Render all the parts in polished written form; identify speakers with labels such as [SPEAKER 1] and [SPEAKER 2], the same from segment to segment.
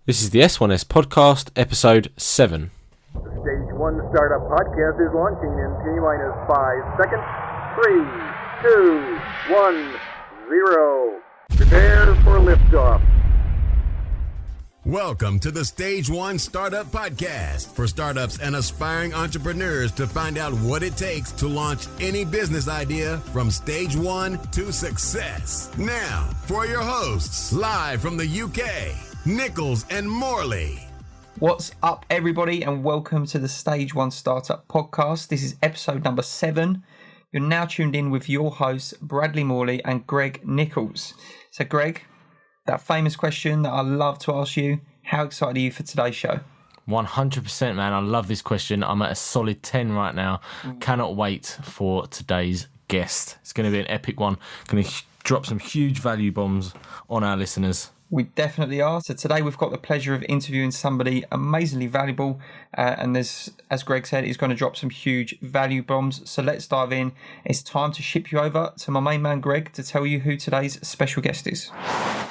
[SPEAKER 1] This is the S1S Podcast, Episode 7.
[SPEAKER 2] The Stage 1 Startup Podcast is launching in T-minus 5 seconds. 3, 2, 1, 0. Prepare for liftoff.
[SPEAKER 3] Welcome to the Stage 1 Startup Podcast for startups and aspiring entrepreneurs to find out what it takes to launch any business idea from stage 1 to success. Now, for your hosts, live from the UK, Nichols and Morley.
[SPEAKER 4] What's up, everybody, and welcome to the Stage 1 Startup Podcast. This is episode number 7. You're now tuned in with your hosts, Bradley Morley and Greg Nichols. So, Greg, that famous question that I love to ask you, how excited are you for today's show?
[SPEAKER 1] 100%, man. I love this question. I'm at a solid 10 right now. Cannot wait for today's guest. It's going to be an epic one. Going to drop some huge value bombs on our listeners.
[SPEAKER 4] We definitely are. So today we've got the pleasure of interviewing somebody amazingly valuable. And there's, as Greg said, he's going to drop some huge value bombs. So let's dive in. It's time to ship you over to my main man, Greg, to tell you who today's special guest is.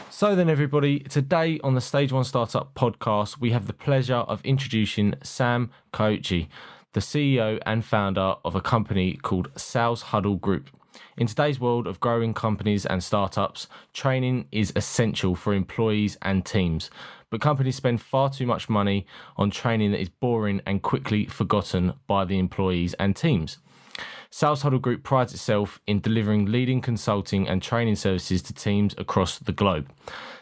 [SPEAKER 1] So then, everybody, today on the Stage 1 Startup Podcast, we have the pleasure of introducing Sam Caucci, the CEO and founder of a company called Sales Huddle Group. In today's world of growing companies and startups, training is essential for employees and teams. But companies spend far too much money on training that is boring and quickly forgotten by the employees and teams. Sales Huddle Group prides itself in delivering leading consulting and training services to teams across the globe.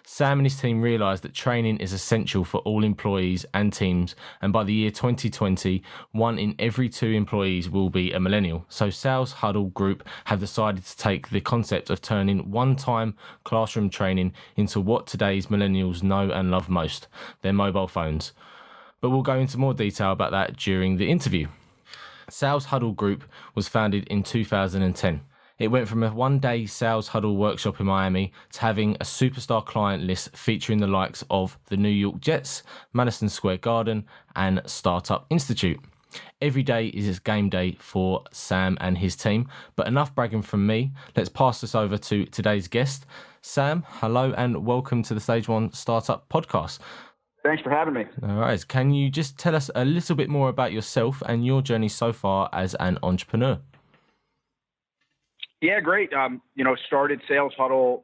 [SPEAKER 1] Sam and his team realised that training is essential for all employees and teams, and by the year 2020, 1 in every 2 employees will be a millennial. So Sales Huddle Group have decided to take the concept of turning one-time classroom training into what today's millennials know and love most, their mobile phones. But we'll go into more detail about that during the interview. Sales Huddle Group was founded in 2010. It went from a one-day Sales Huddle workshop in Miami to having a superstar client list featuring the likes of the New York Jets, Madison Square Garden, and Startup Institute. Every day is game day for Sam and his team, but enough bragging from me. Let's pass this over to today's guest. Sam, hello and welcome to the Stage 1 Startup Podcast.
[SPEAKER 5] Thanks for having me.
[SPEAKER 1] All right. Can you just tell us a little bit more about yourself and your journey so far as an entrepreneur?
[SPEAKER 5] Yeah, great. Started Sales Huddle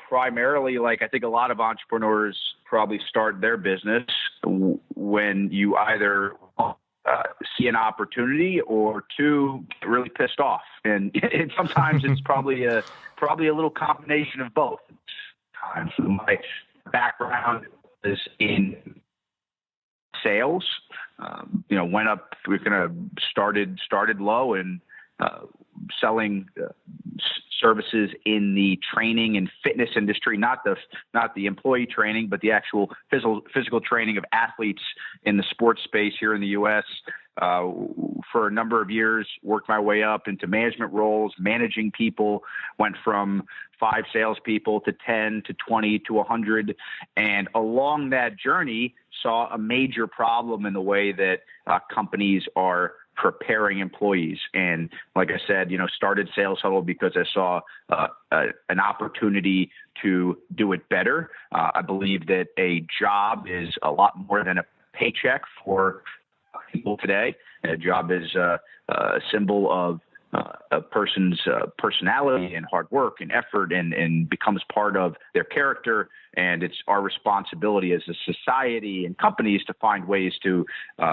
[SPEAKER 5] primarily like I think a lot of entrepreneurs probably start their business when you either see an opportunity or 2 get really pissed off, and sometimes it's probably a little combination of both. My background is in sales. Went up. We kind of started low and selling services in the training and fitness industry, not the employee training, but the actual physical training of athletes in the sports space here in the U.S. For a number of years, worked my way up into management roles, managing people, went from 5 salespeople to 10 to 20 to 100. And along that journey, saw a major problem in the way that companies are preparing employees. And like I said, started Sales Huddle because I saw an opportunity to do it better. I believe that a job is a lot more than a paycheck for people today. A job is a symbol of a person's personality and hard work and effort and becomes part of their character. And it's our responsibility as a society and companies to find ways to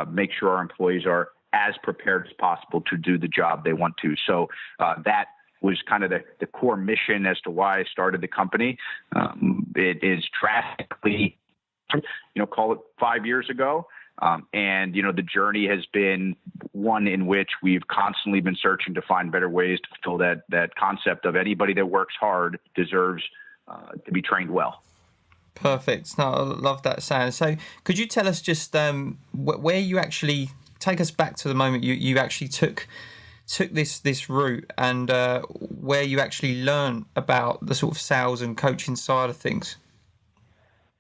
[SPEAKER 5] make sure our employees are as prepared as possible to do the job they want to. So that was kind of the core mission as to why I started the company. It is drastically, call it 5 years ago. And the journey has been one in which we've constantly been searching to find better ways to fulfill that concept of anybody that works hard deserves to be trained well.
[SPEAKER 4] Perfect. No, I love that, Sam. So could you tell us just where you actually take us back to the moment you actually took this route and where you actually learned about the sort of sales and coaching side of things?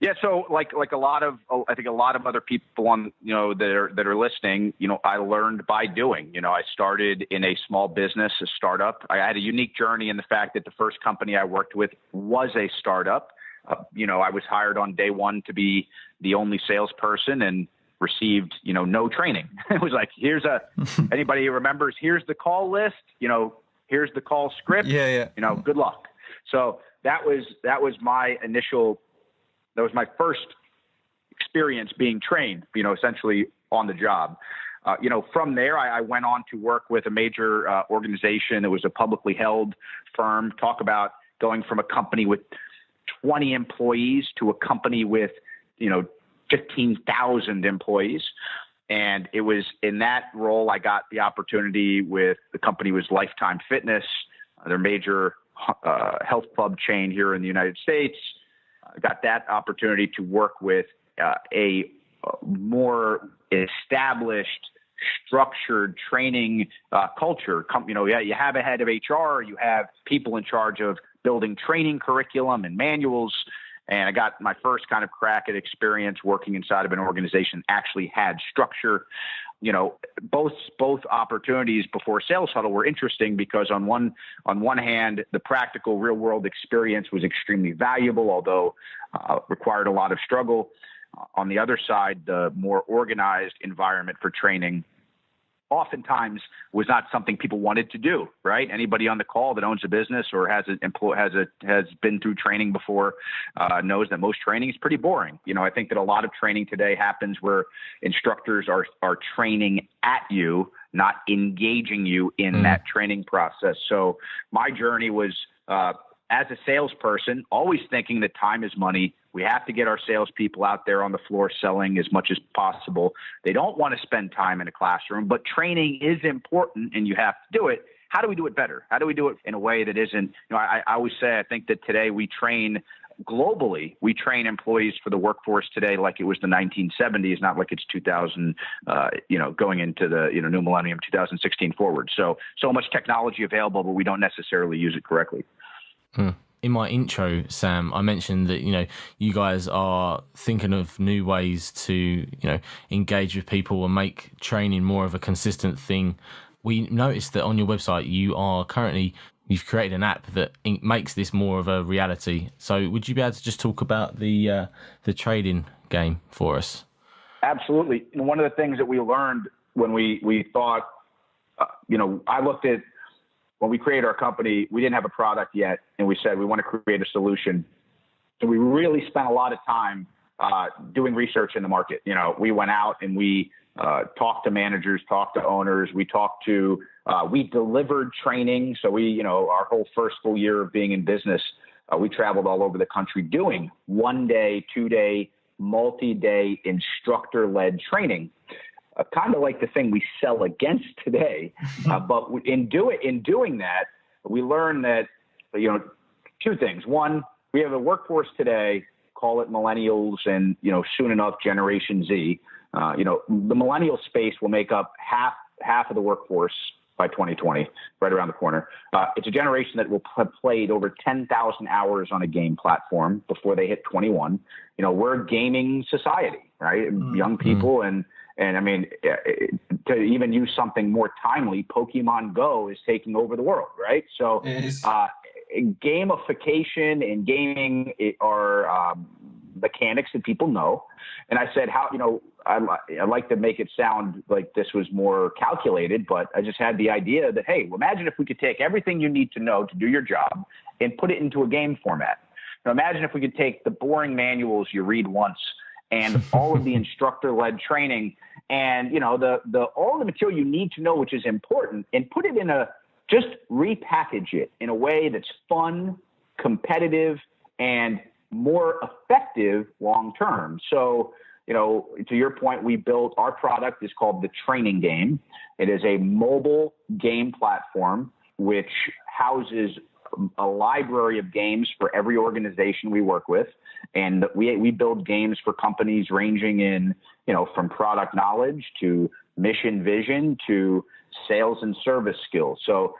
[SPEAKER 5] Yeah, so like a lot of other people on that are listening, I learned by doing. I started in a small business, a startup. I had a unique journey in the fact that the first company I worked with was a startup. I was hired on day one to be the only salesperson and received, no training. It was like, anybody who remembers, here's the call list, here's the call script, good luck. So that was my first experience being trained, essentially on the job. From there, I went on to work with a major organization. It was a publicly held firm. Talk about going from a company with 20 employees to a company with, 15,000 employees. And it was in that role I got the opportunity with the company was Lifetime Fitness, their major health club chain here in the United States. I got that opportunity to work with a more established, structured training culture. You have a head of HR, you have people in charge of building training curriculum and manuals. And I got my first kind of crack at experience working inside of an organization that actually had structure. Both opportunities before Sales Huddle were interesting because on one hand, the practical real world experience was extremely valuable, although required a lot of struggle. On the other side, the more organized environment for training oftentimes was not something people wanted to do, right? Anybody on the call that owns a business or has been through training before knows that most training is pretty boring. I think that a lot of training today happens where instructors are training at you, not engaging you in that training process. So my journey was as a salesperson, always thinking that time is money. We have to get our salespeople out there on the floor selling as much as possible. They don't want to spend time in a classroom, but training is important and you have to do it. How do we do it better? How do we do it in a way that isn't, I always say, I think that today we train globally. We train employees for the workforce today like it was the 1970s, not like it's 2000, going into the new millennium, 2016 forward. So much technology available, but we don't necessarily use it correctly.
[SPEAKER 1] In my intro, Sam, I mentioned that, you guys are thinking of new ways to, engage with people and make training more of a consistent thing. We noticed that on your website, you've created an app that makes this more of a reality. So would you be able to just talk about the trading game for us?
[SPEAKER 5] Absolutely. One of the things that we learned when we thought, I looked at, when we created our company, we didn't have a product yet, and we said we want to create a solution. So we really spent a lot of time doing research in the market. We went out and we talked to managers, talked to owners. We delivered training. So our whole first full year of being in business, we traveled all over the country doing 1 day, 2 day, multi-day instructor-led training. Kind of like the thing we sell against today. But in doing that, we learned that, two things. One, we have a workforce today, call it millennials and, soon enough, Generation Z. The millennial space will make up half of the workforce by 2020, right around the corner. It's a generation that will have played over 10,000 hours on a game platform before they hit 21. We're a gaming society, right? Young people and I mean, to even use something more timely, Pokemon Go is taking over the world, right? So gamification and gaming are mechanics that people know. And I said, I like to make it sound like this was more calculated, but I just had the idea that, hey, imagine if we could take everything you need to know to do your job and put it into a game format. Now, imagine if we could take the boring manuals you read once and all of the instructor-led training and, all the material you need to know, which is important, and put it just repackage it in a way that's fun, competitive, and more effective long-term. So, to your point, we built our product is called the Training Game. It is a mobile game platform which houses a library of games for every organization we work with. And we build games for companies ranging in, from product knowledge to mission vision to sales and service skills. So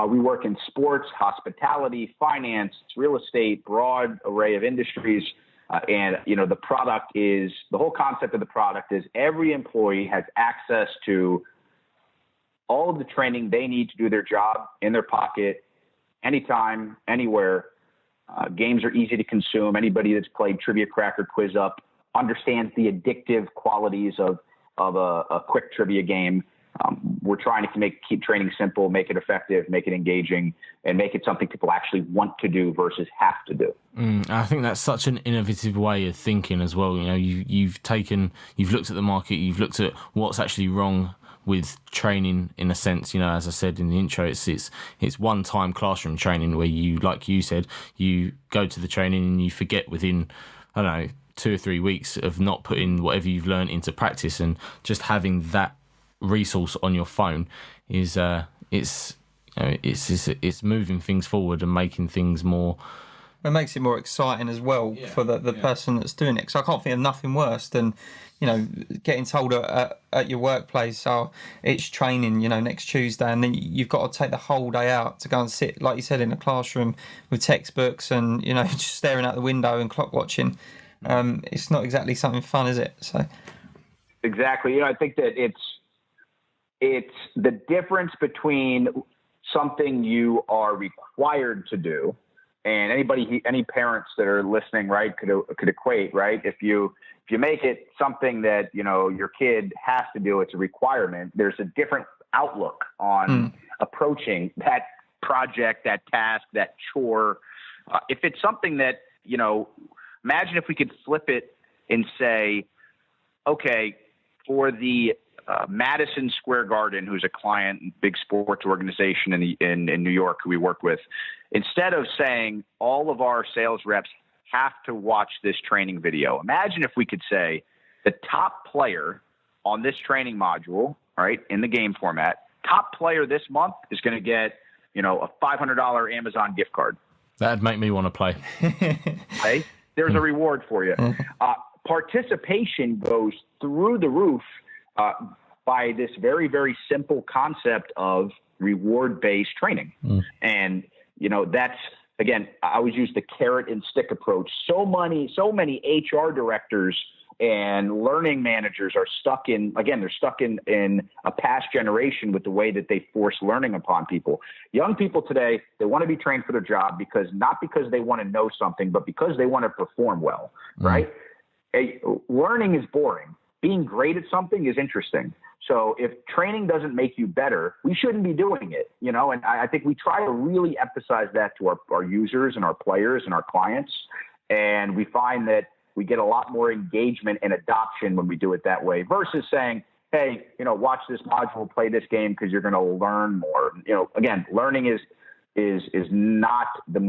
[SPEAKER 5] we work in sports, hospitality, finance, real estate, broad array of industries. And the whole concept of the product is every employee has access to all of the training they need to do their job in their pocket, anytime, anywhere, Games are easy to consume. Anybody that's played Trivia Cracker Quiz Up understands the addictive qualities of a quick trivia game. We're trying to keep training simple, make it effective, make it engaging, and make it something people actually want to do versus have to do.
[SPEAKER 1] I think that's such an innovative way of thinking as well. You've looked at the market, you've looked at what's actually wrong with training in a sense. As I said in the intro, it's one-time classroom training where you, like you said, you go to the training and you forget within, 2 or 3 weeks of not putting whatever you've learned into practice, and just having that resource on your phone is it's moving things forward and making things more.
[SPEAKER 4] It makes it more exciting as well for the person that's doing it. Because I can't think of nothing worse than getting told at your workplace, it's training, next Tuesday, and then you've got to take the whole day out to go and sit, like you said, in a classroom with textbooks and just staring out the window and clock watching. It's not exactly something fun, is it? So
[SPEAKER 5] exactly. I think that it's the difference between something you are required to do, and any parents that are listening, right, could equate, right? If you make it something that your kid has to do, it's a requirement. There's a different outlook on approaching that project, that task, that chore. If it's something that imagine if we could flip it and say, okay, for the Madison Square Garden, who's a client, big sports organization in New York who we work with, instead of saying all of our sales reps have to watch this training video, imagine if we could say the top player on this training module, right, in the game format, top player this month is going to get, a $500 Amazon gift card.
[SPEAKER 1] That'd make me want to play.
[SPEAKER 5] Okay? There's a reward for you. Participation goes through the roof by this very, very simple concept of reward-based training. And, that's, again, I always use the carrot and stick approach. So many HR directors and learning managers are stuck in a past generation with the way that they force learning upon people. Young people today, they want to be trained for their job not because they want to know something, but because they want to perform well, right? Learning is boring. Being great at something is interesting. So if training doesn't make you better, we shouldn't be doing it, and I think we try to really emphasize that to our users and our players and our clients. And we find that we get a lot more engagement and adoption when we do it that way versus saying, hey, watch this module, play this game because you're going to learn more. Again, learning is not the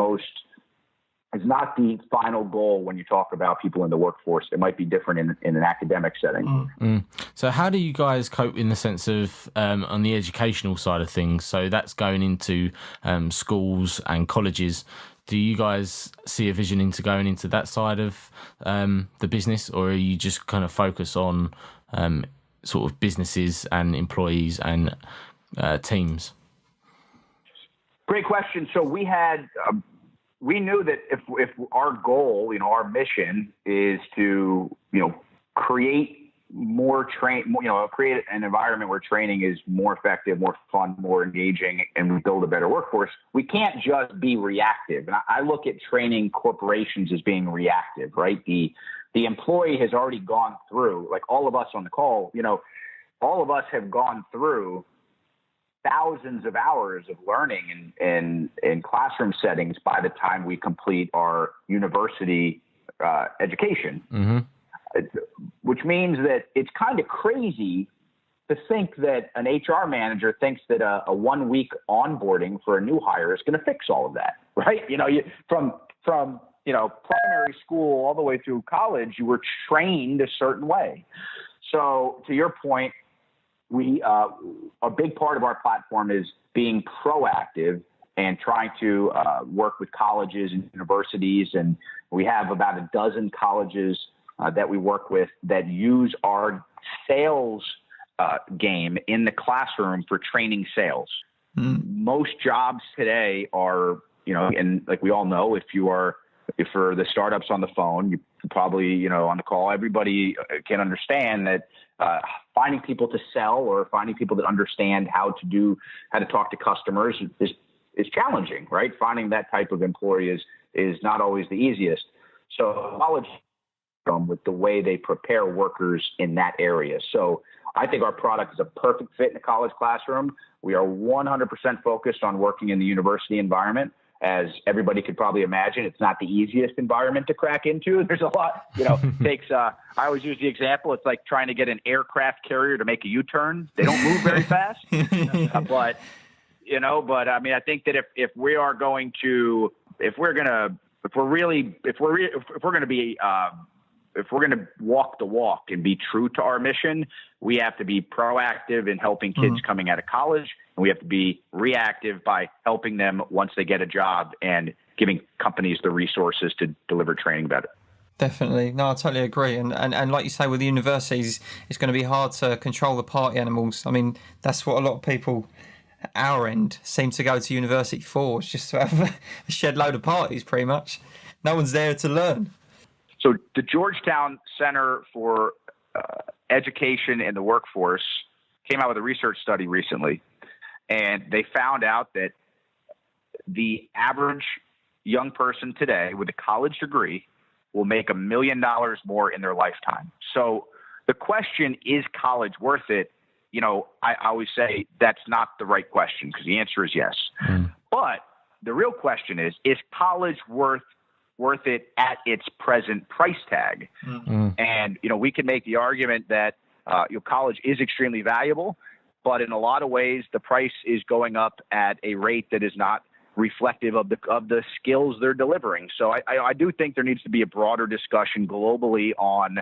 [SPEAKER 5] final goal when you talk about people in the workforce. It might be different in an academic setting.
[SPEAKER 1] So how do you guys cope in the sense of on the educational side of things? So that's going into schools and colleges. Do you guys see a vision into going into that side of the business, or are you just kind of focus on sort of businesses and employees and teams?
[SPEAKER 5] Great question. So we knew that if our goal, our mission is to, create more create an environment where training is more effective, more fun, more engaging, and we build a better workforce, we can't just be reactive. And I look at training corporations as being reactive, right? The employee has already gone through, like all of us on the call, all of us have gone through thousands of hours of learning in classroom settings by the time we complete our university education. Which means that it's kind of crazy to think that an HR manager thinks that a 1 week onboarding for a new hire is going to fix all of that, right? From primary school all the way through college, you were trained a certain way. So to your point, a big part of our platform is being proactive and trying to work with colleges and universities. And we have about a dozen colleges that we work with that use our sales game in the classroom for training sales. Most jobs today are, and like we all know, if for the startups on the phone, you probably, on the call, everybody can understand that finding people to sell or finding people that understand how to talk to customers is challenging, right? Finding that type of employee is not always the easiest. So college with the way they prepare workers in that area. So I think our product is a perfect fit in a college classroom. We are 100% focused on working in the university environment. As everybody could probably imagine, it's not the easiest environment to crack into. There's a lot, takes, I always use the example. It's like trying to get an aircraft carrier to make a U-turn. They don't move very fast, but I mean, I think that if we're going to walk the walk and be true to our mission, we have to be proactive in helping kids coming out of college, and we have to be reactive by helping them once they get a job and giving companies the resources to deliver training better.
[SPEAKER 4] Definitely. No, I totally agree. And like you say, with the universities, it's going to be hard to control the party animals. I mean, that's what a lot of people at our end seem to go to university for. It's just to have a shed load of parties, pretty much. No one's there to learn.
[SPEAKER 5] So the Georgetown Center for Education and the Workforce came out with a research study recently, and they found out that the average young person today with a college degree will make $1 million more in their lifetime. So the question, is college worth it? I always say that's not the right question, because the answer is yes. But the real question is college worth it at its present price tag? And, we can make the argument that college is extremely valuable, but in a lot of ways, the price is going up at a rate that is not reflective of the skills they're delivering. So I do think there needs to be a broader discussion globally on,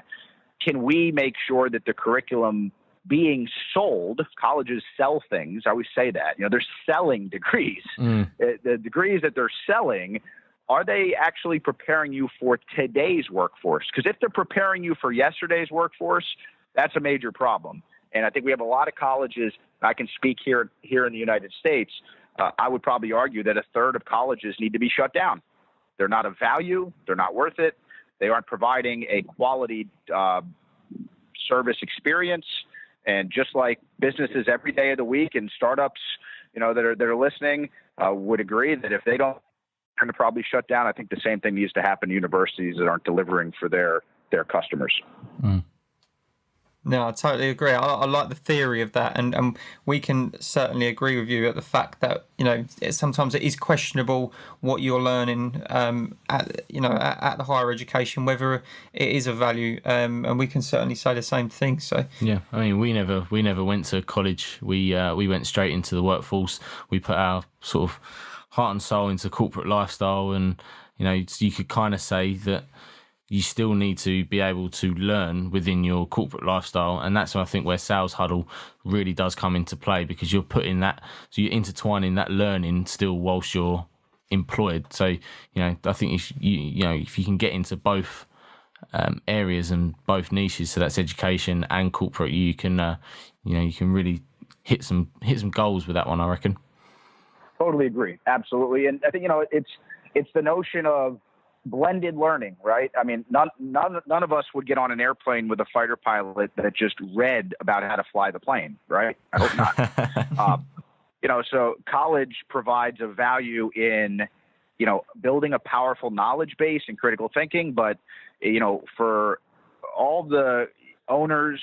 [SPEAKER 5] can we make sure that the curriculum being sold, colleges sell things. I always say that, they're selling degrees. The degrees that they're selling, are they actually preparing you for today's workforce? Because if they're preparing you for yesterday's workforce, that's a major problem. And I think we have a lot of colleges. I can speak here in the United States. I would probably argue that a third of colleges need to be shut down. They're not of value. They're not worth it. They aren't providing a quality service experience. And just like businesses every day of the week and startups, that are listening, would agree that if they don't, they're going to probably shut down. I think the same thing needs to happen to universities that aren't delivering for their customers.
[SPEAKER 4] No, I totally agree. I like the theory of that, and we can certainly agree with you at the fact that sometimes it is questionable what you're learning at the higher education, whether it is of value, and we can certainly say the same thing. So
[SPEAKER 1] yeah, I mean, we never went to college. We went straight into the workforce. We put our sort of heart and soul into corporate lifestyle, and you could kind of say that you still need to be able to learn within your corporate lifestyle. And that's, I think, where Sales Huddle really does come into play, because you're putting that, so you're intertwining that learning still whilst you're employed. So, I think if you can get into both areas and both niches, so that's education and corporate, you can really hit some goals with that one, I reckon.
[SPEAKER 5] Totally agree. Absolutely. And I think, it's the notion of blended learning, right? I mean, none of us would get on an airplane with a fighter pilot that just read about how to fly the plane, right? I hope not. So college provides a value in, building a powerful knowledge base and critical thinking. But, for all the owners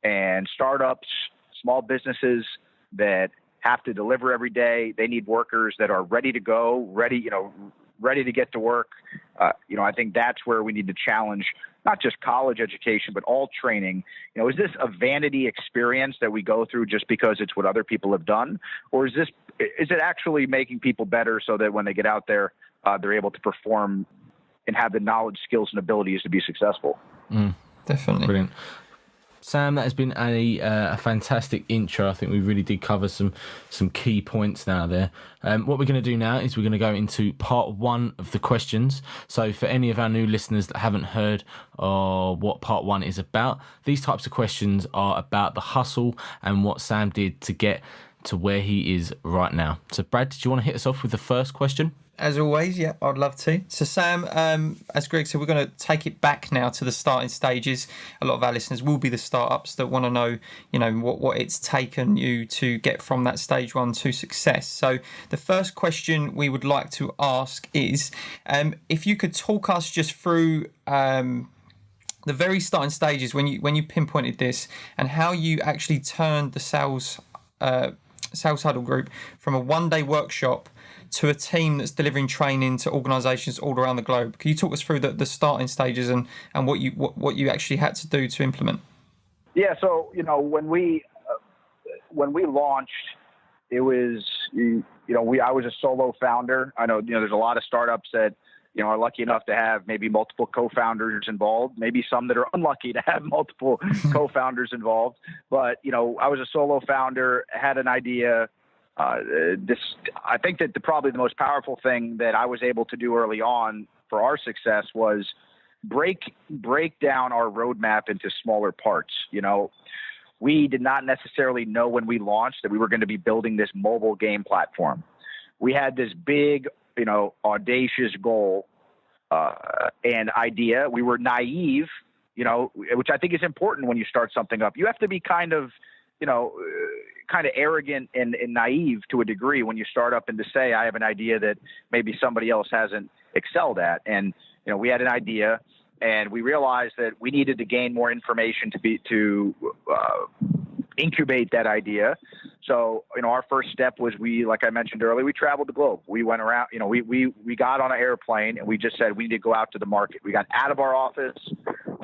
[SPEAKER 5] and startups, small businesses that have to deliver every day, they need workers that are ready to go, ready to get to work. I think that's where we need to challenge not just college education, but all training. Is this a vanity experience that we go through just because it's what other people have done? Or is it actually making people better so that when they get out there, they're able to perform and have the knowledge, skills, and abilities to be successful?
[SPEAKER 4] Definitely.
[SPEAKER 1] Brilliant. Sam, that has been a fantastic intro. I think we really did cover some key points now there. What we're going to do now is we're going to go into part one of the questions. So for any of our new listeners that haven't heard what part one is about, these types of questions are about the hustle and what Sam did to get to where he is right now. So Brad, did you want to hit us off with the first question?
[SPEAKER 4] as always. Yeah, I'd love to. So Sam, as Greg said, we're going to take it back now to the starting stages. A lot of our listeners will be the startups that want to know, what it's taken you to get from that stage one to success. So the first question we would like to ask is, if you could talk us just through the very starting stages when you pinpointed this, and how you actually turned the Sales Huddle Group from a one-day workshop to a team that's delivering training to organisations all around the globe. Can you talk us through the starting stages and what you actually had to do to implement?
[SPEAKER 5] Yeah. So, when we launched, it was, I was a solo founder. I know, there's a lot of startups that, are lucky enough to have maybe multiple co-founders involved, maybe some that are unlucky to have multiple co-founders involved. But, I was a solo founder, had an idea. I think that probably the most powerful thing that I was able to do early on for our success was break down our roadmap into smaller parts. We did not necessarily know when we launched that we were going to be building this mobile game platform. We had this big, audacious goal and idea. We were naive, which I think is important when you start something up. You have to be kind of arrogant and naive to a degree when you start up, and to say, I have an idea that maybe somebody else hasn't excelled at. And, we had an idea, and we realized that we needed to gain more information to incubate that idea. So, our first step was, like I mentioned earlier, we traveled the globe. We went around, we got on an airplane, and we just said, we need to go out to the market. We got out of our office,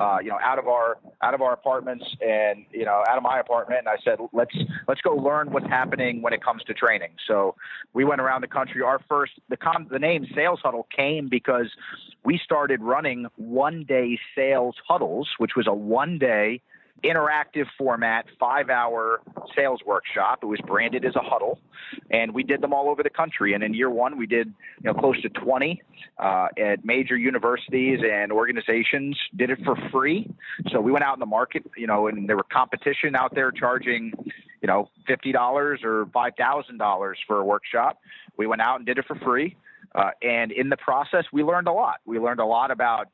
[SPEAKER 5] out of our apartments, and, out of my apartment. And I said, let's go learn what's happening when it comes to training. So we went around the country. The name Sales Huddle came because we started running one-day sales huddles, which was a one-day interactive format, 5-hour sales workshop. It was branded as a huddle, and we did them all over the country. And in year one, we did close to 20 at major universities and organizations. Did it for free. So we went out in the market, and there were competition out there charging $50 or $5,000 for a workshop. We went out and did it for free. And in the process, we learned a lot. We learned a lot about,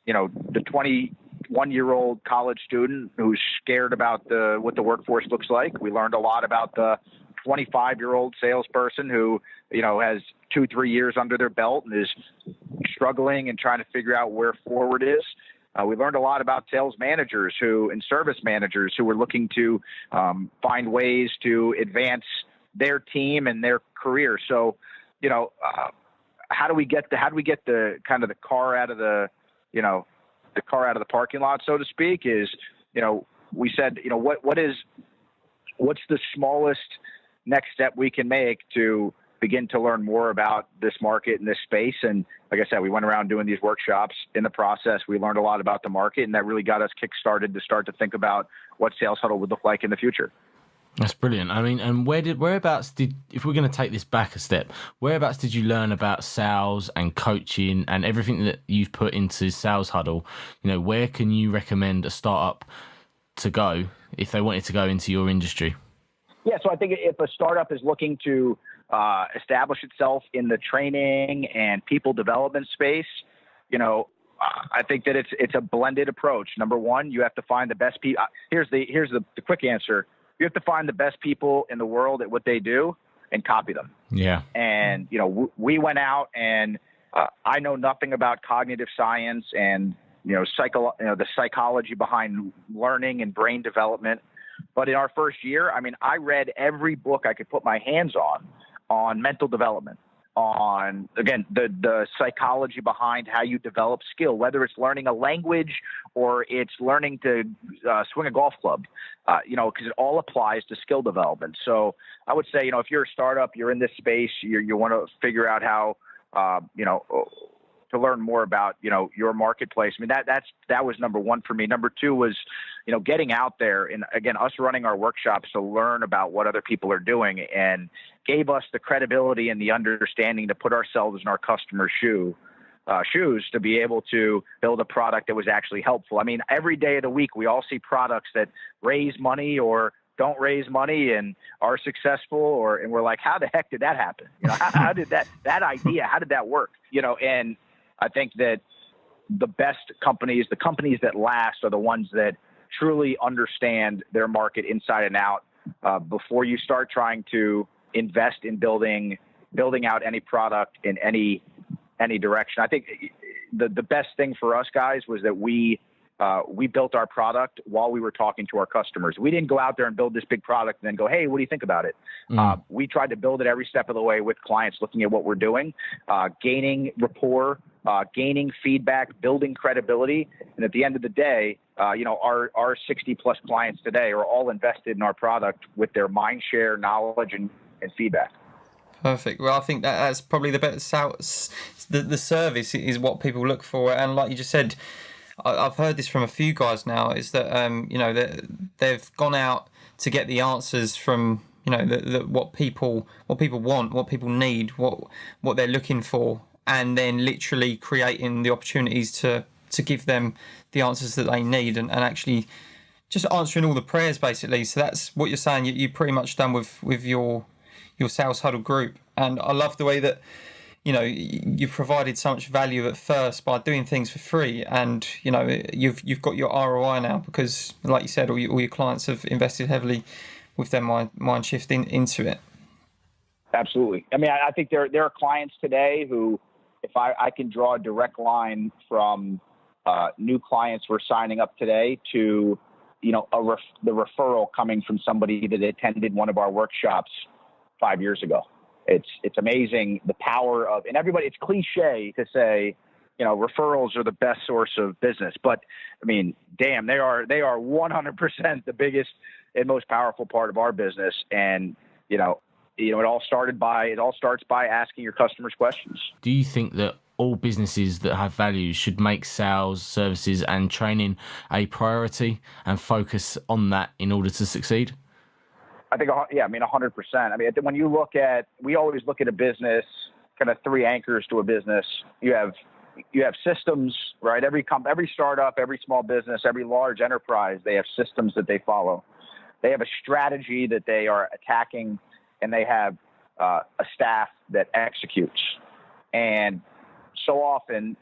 [SPEAKER 5] the 21-year-old college student who's scared about what the workforce looks like. We learned a lot about the 25-year-old salesperson who, has 2-3 years under their belt and is struggling and trying to figure out where forward is. We learned a lot about sales managers and service managers who were looking to find ways to advance their team and their career. So, how do we get the kind of the car out of the parking lot, so to speak, is, we said, what's the smallest next step we can make to begin to learn more about this market and this space. And like I said, we went around doing these workshops. In the process, we learned a lot about the market, and that really got us kick-started to start to think about what Sales Huddle would look like in the future.
[SPEAKER 1] That's brilliant. I mean, and whereabouts did, if we're going to take this back a step, whereabouts did you learn about sales and coaching and everything that you've put into Sales Huddle? Where can you recommend a startup to go if they wanted to go into your industry?
[SPEAKER 5] Yeah, so I think if a startup is looking to establish itself in the training and people development space, I think that it's a blended approach. Number one, you have to find the best people. Here's the quick answer. You have to find the best people in the world at what they do and copy them. Yeah. And, we went out, and I know nothing about cognitive science and, the psychology behind learning and brain development. But in our first year, I read every book I could put my hands on mental development, on, again, the psychology behind how you develop skill, whether it's learning a language or it's learning to swing a golf club, because it all applies to skill development. So I would say, if you're a startup, you're in this space, you want to figure out how, to learn more about, your marketplace. That was number one for me. Number two was, getting out there, and again, us running our workshops to learn about what other people are doing, and gave us the credibility and the understanding to put ourselves in our customer's shoes to be able to build a product that was actually helpful. Every day of the week, we all see products that raise money or don't raise money and are successful, and we're like, how the heck did that happen? How did that idea, how did that work? And I think that the best companies, the companies that last, are the ones that truly understand their market inside and out before you start trying to invest in building out any product in any direction. I think the best thing for us guys was that we built our product while we were talking to our customers. We didn't go out there and build this big product and then go, hey, what do you think about it? We tried to build it every step of the way with clients, looking at what we're doing, gaining rapport, gaining feedback, building credibility. And at the end of the day, our 60 plus clients today are all invested in our product with their mind share, knowledge, and feedback.
[SPEAKER 4] Perfect. Well, I think that's probably the best. The service is what people look for. And like you just said, I've heard this from a few guys now, is that that they've gone out to get the answers from what people want, what people need, what they're looking for, and then literally creating the opportunities to give them the answers that they need, and actually just answering all the prayers basically. So that's what you're saying. You pretty much done with your sales huddle group, and I love the way that you've provided so much value at first by doing things for free, and you've got your ROI now because, like you said, all your clients have invested heavily with their mind shifting into it.
[SPEAKER 5] Absolutely. I mean, I think there are clients today who, if I can draw a direct line from new clients we're signing up today to the referral coming from somebody that attended one of our workshops 5 years ago. It's amazing the power of, and everybody, it's cliche to say, referrals are the best source of business, but I mean, damn, they are 100% the biggest and most powerful part of our business. And, it all starts by asking your customers questions.
[SPEAKER 1] Do you think that all businesses that have value should make sales, services, and training a priority and focus on that in order to succeed?
[SPEAKER 5] I think, 100%. I mean, when you we always look at a business, kind of three anchors to a business. You have systems, right? Every startup, every small business, every large enterprise, they have systems that they follow. They have a strategy that they are attacking, and they have a staff that executes. And so often,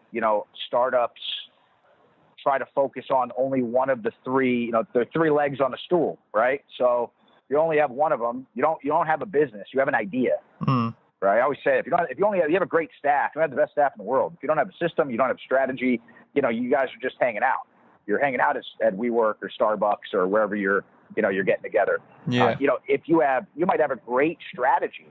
[SPEAKER 5] startups try to focus on only one of the three, there are three legs on a stool, right? So you only have one of them. You don't have a business. You have an idea, right? I always say, you have a great staff. You have the best staff in the world. If you don't have a system, you don't have a strategy. You guys are just hanging out. You're hanging out at WeWork or Starbucks or wherever you're getting together.
[SPEAKER 4] Yeah.
[SPEAKER 5] If you might have a great strategy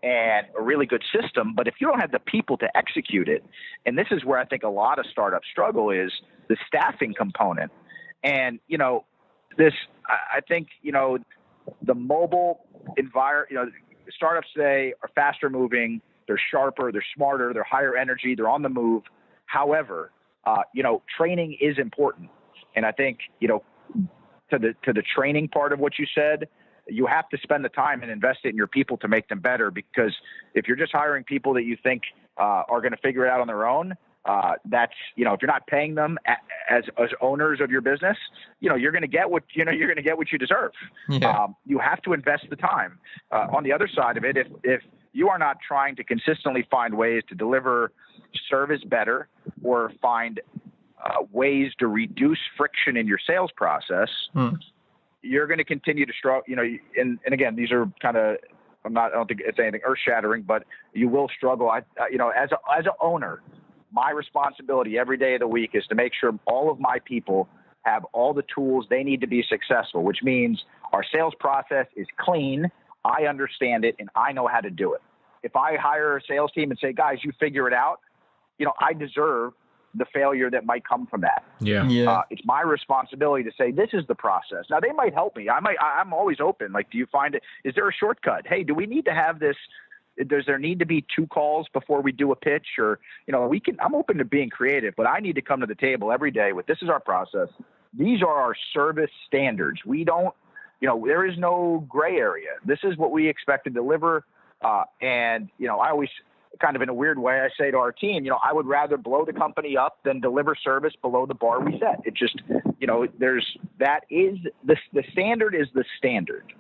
[SPEAKER 5] and a really good system, but if you don't have the people to execute it, and this is where I think a lot of startups struggle, is the staffing component. And I think the mobile environment, startups today are faster moving, they're sharper, they're smarter, they're higher energy, they're on the move. However, training is important. And I think, to the training part of what you said, you have to spend the time and invest it in your people to make them better, because if you're just hiring people that you think are going to figure it out on their own, that's, if you're not paying them as owners of your business, you're going to get what you deserve.
[SPEAKER 4] Yeah.
[SPEAKER 5] You have to invest the time. On the other side of it, if you are not trying to consistently find ways to deliver service better, or find ways to reduce friction in your sales process, you're going to continue to struggle. And again, these are kind of, I don't think it's anything earth shattering, but you will struggle. As an owner, my responsibility every day of the week is to make sure all of my people have all the tools they need to be successful, which means our sales process is clean. I understand it and I know how to do it. If I hire a sales team and say, guys, you figure it out, I deserve the failure that might come from that.
[SPEAKER 1] Yeah.
[SPEAKER 5] It's my responsibility to say, this is the process. Now they might help me. I'm always open. Like, do you find it? Is there a shortcut? Hey, do we need to have this? Does there need to be 2 calls before we do a pitch? Or, I'm open to being creative, but I need to come to the table every day with, this is our process. These are our service standards. We don't, there is no gray area. This is what we expect to deliver. And I always, kind of in a weird way, I say to our team, I would rather blow the company up than deliver service below the bar we set. It just, there's the standard is the standard.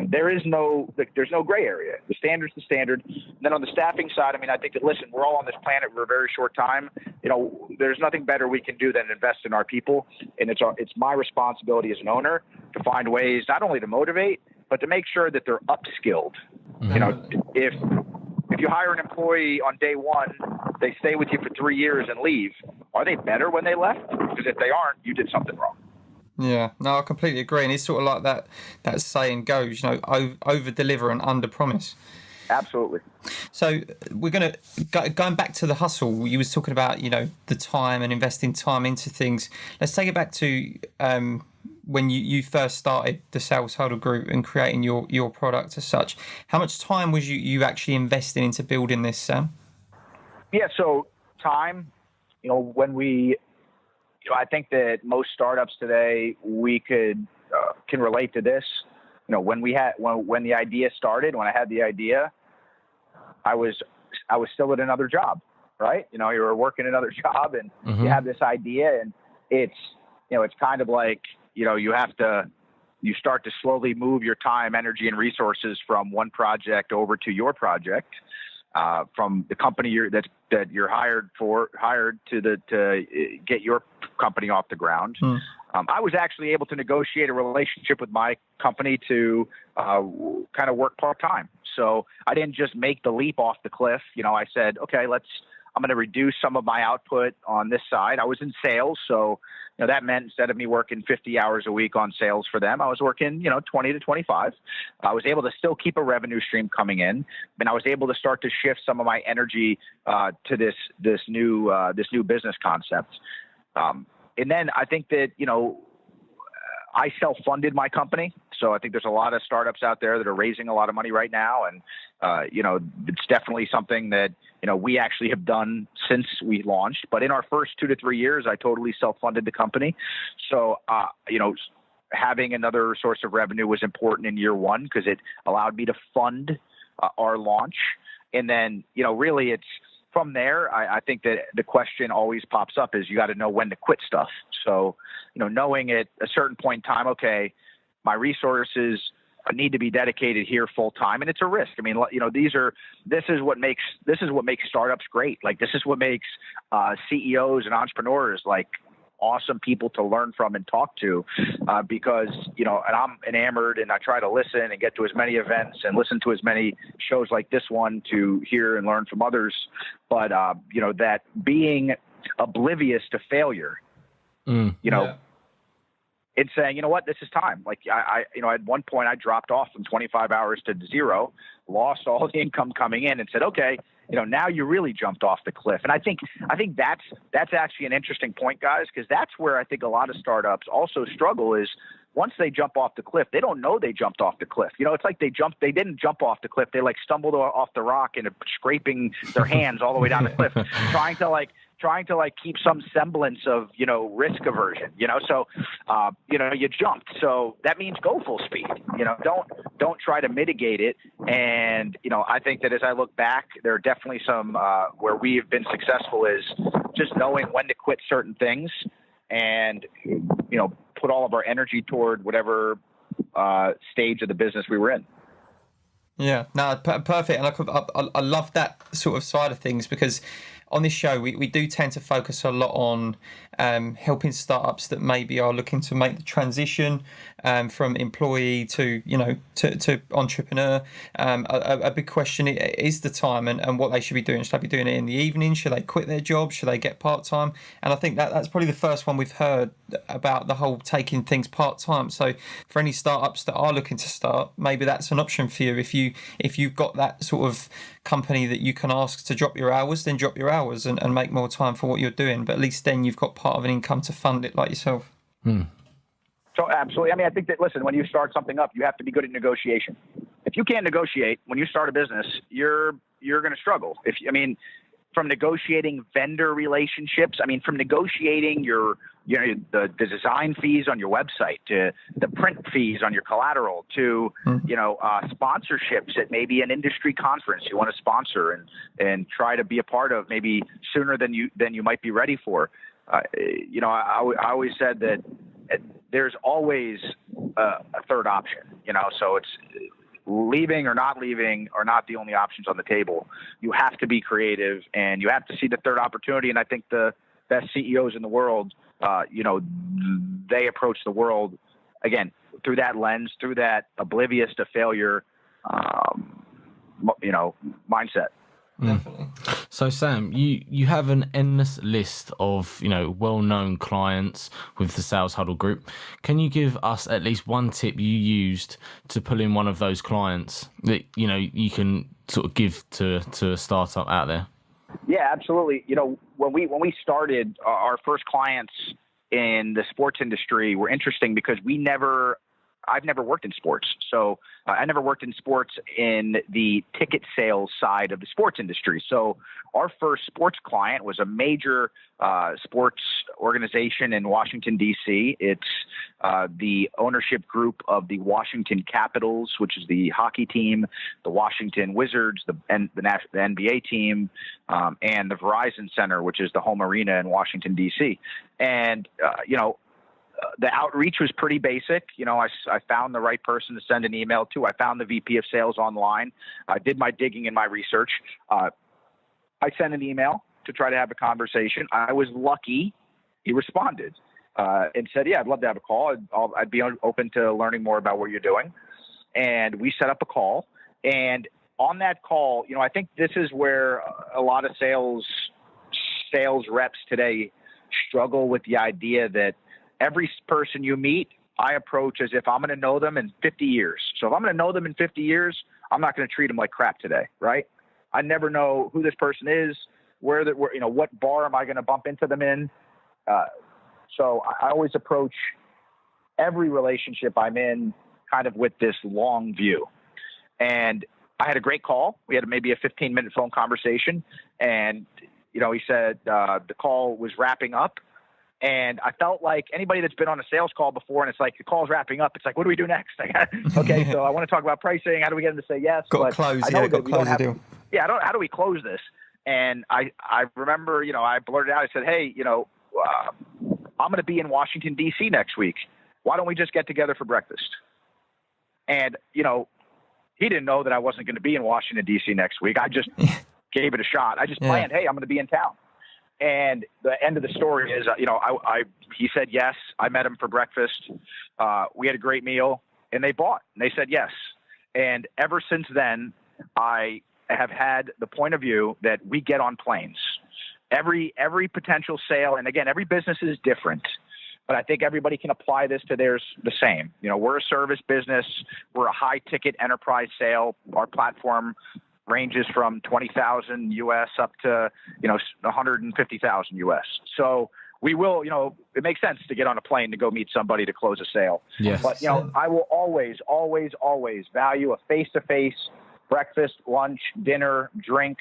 [SPEAKER 5] There's no gray area. The standard's the standard. And then on the staffing side, I think that, listen, we're all on this planet for a very short time. There's nothing better we can do than invest in our people. And it's my responsibility as an owner to find ways not only to motivate, but to make sure that they're upskilled. If you hire an employee on day one, they stay with you for 3 years and leave, are they better when they left? Because if they aren't, you did something wrong.
[SPEAKER 4] Yeah, no, I completely agree. And it's sort of like that saying goes, over-deliver and under-promise.
[SPEAKER 5] Absolutely.
[SPEAKER 4] So we're going back to the hustle. You was talking about, the time and investing time into things. Let's take it back to when you first started the Sales Huddle Group and creating your product as such. How much time was you actually investing into building this, Sam?
[SPEAKER 5] Yeah, so time, I think that most startups today, we can relate to this. When the idea started, when I had the idea, I was still at another job, right? You were working another job, and you have this idea, and it's kind of like, you start to slowly move your time, energy, and resources from one project over to your project. From the company that you're hired to get your company off the ground. I was actually able to negotiate a relationship with my company to kind of work part-time. So I didn't just make the leap off the cliff. I said, okay, I'm going to reduce some of my output on this side. I was in sales, so that meant instead of me working 50 hours a week on sales for them, I was working 20 to 25. I was able to still keep a revenue stream coming in, and I was able to start to shift some of my energy to this new business concept. And then I think that I self-funded my company. So I think there's a lot of startups out there that are raising a lot of money right now. And, it's definitely something that, we actually have done since we launched. But in our first 2 to 3 years, I totally self-funded the company. So, having another source of revenue was important in year one because it allowed me to fund our launch. And then, really it's from there. I think that the question always pops up is you got to know when to quit stuff. So, knowing at a certain point in time, okay, my resources need to be dedicated here full time, and it's a risk. This is what makes startups great. Like, this is what makes CEOs and entrepreneurs like awesome people to learn from and talk to, because and I'm enamored, and I try to listen and get to as many events and listen to as many shows like this one to hear and learn from others. But that being oblivious to failure, it's saying, this is time. Like at one point I dropped off from 25 hours to 0, lost all the income coming in, and said, okay, now you really jumped off the cliff. And I think that's actually an interesting point, guys, because that's where I think a lot of startups also struggle is once they jump off the cliff, they don't know they jumped off the cliff. It's like they didn't jump off the cliff. They stumbled off the rock and scraping their hands all the way down the cliff, trying to keep some semblance of, risk aversion, so, you jumped. So that means go full speed, don't try to mitigate it. And, I think that as I look back, there are definitely some, where we have been successful is just knowing when to quit certain things and, put all of our energy toward whatever, stage of the business we were in.
[SPEAKER 4] Yeah, no, perfect. And I love that sort of side of things because on this show, we do tend to focus a lot on helping startups that maybe are looking to make the transition from employee to entrepreneur. A big question is the time and what they should be doing. Should they be doing it in the evening? Should they quit their job? Should they get part-time? And I think that's probably the first one we've heard about the whole taking things part-time. So for any startups that are looking to start, maybe that's an option for you. If you've got that sort of company that you can ask to drop your hours, then drop your hours and make more time for what you're doing. But at least then you've got part of an income to fund it like yourself.
[SPEAKER 5] So absolutely. I think that, listen, when you start something up, you have to be good at negotiation. If you can't negotiate when you start a business, you're going to struggle. From negotiating vendor relationships, from negotiating the design fees on your website to the print fees on your collateral to, sponsorships at maybe an industry conference you want to sponsor and try to be a part of maybe sooner than you might be ready for. I always said that, there's always a third option, so it's leaving or not the only options on the table. You have to be creative and you have to see the third opportunity. And I think the best CEOs in the world, they approach the world again through that lens, through that oblivious to failure, mindset.
[SPEAKER 4] Definitely.
[SPEAKER 1] So Sam, you have an endless list of well-known clients with the Sales Huddle Group. Can you give us at least one tip you used to pull in one of those clients that you can sort of give to a startup out there?
[SPEAKER 5] Yeah, absolutely. When we started, our first clients in the sports industry were interesting because I've never worked in sports. So I never worked in sports in the ticket sales side of the sports industry. So our first sports client was a major sports organization in Washington, D.C. It's the ownership group of the Washington Capitals, which is the hockey team, the Washington Wizards, the NBA team, and the Verizon Center, which is the home arena in Washington, D.C. And, the outreach was pretty basic. I found the right person to send an email to. I found the VP of sales online. I did my digging and my research. I sent an email to try to have a conversation. I was lucky. He responded and said, yeah, I'd love to have a call. I'd be open to learning more about what you're doing. And we set up a call. And on that call, I think this is where a lot of sales reps today struggle with the idea that every person you meet, I approach as if I'm going to know them in 50 years. So if I'm going to know them in 50 years, I'm not going to treat them like crap today, right? I never know who this person is, what bar am I going to bump into them in. So I always approach every relationship I'm in kind of with this long view. And I had a great call. We had maybe a 15-minute phone conversation. And, he said the call was wrapping up. And I felt like anybody that's been on a sales call before and it's like the call's wrapping up, it's like, what do we do next? Okay, so I want to talk about pricing. How do we get them to say yes?
[SPEAKER 4] Got to close the deal.
[SPEAKER 5] Yeah, how do we close this? And I remember, I blurted out, I said, hey, I'm going to be in Washington, D.C. next week. Why don't we just get together for breakfast? And, he didn't know that I wasn't going to be in Washington, D.C. next week. I just gave it a shot. I just planned, hey, I'm going to be in town. And the end of the story is, he said yes. I met him for breakfast. We had a great meal, and they bought. And they said yes. And ever since then, I have had the point of view that we get on planes. Every potential sale, and again, every business is different, but I think everybody can apply this to theirs the same. We're a service business. We're a high-ticket enterprise sale. Our platform ranges from 20,000 US up to, 150,000 US. So we will, it makes sense to get on a plane to go meet somebody to close a sale.
[SPEAKER 1] Yes.
[SPEAKER 5] But, I will always, always, always value a face-to-face breakfast, lunch, dinner, drink,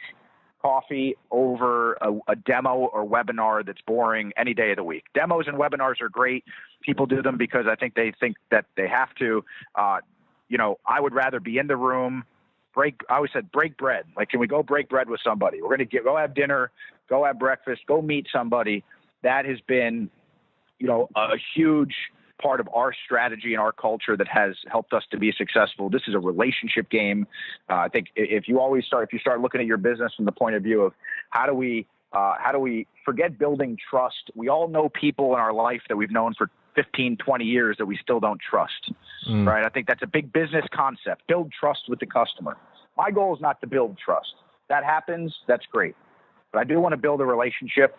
[SPEAKER 5] coffee over a demo or webinar that's boring any day of the week. Demos and webinars are great. People do them because I think that they have to. I would rather be in the room. I always said break bread. Like, can we go break bread with somebody? We're going to go have dinner, go have breakfast, go meet somebody. That has been, a huge part of our strategy and our culture that has helped us to be successful. This is a relationship game. I think if you start looking at your business from the point of view of how do we forget building trust? We all know people in our life that we've known for 15, 20 years that we still don't trust, right? I think that's a big business concept. Build trust with the customer. My goal is not to build trust. That happens, that's great. But I do want to build a relationship,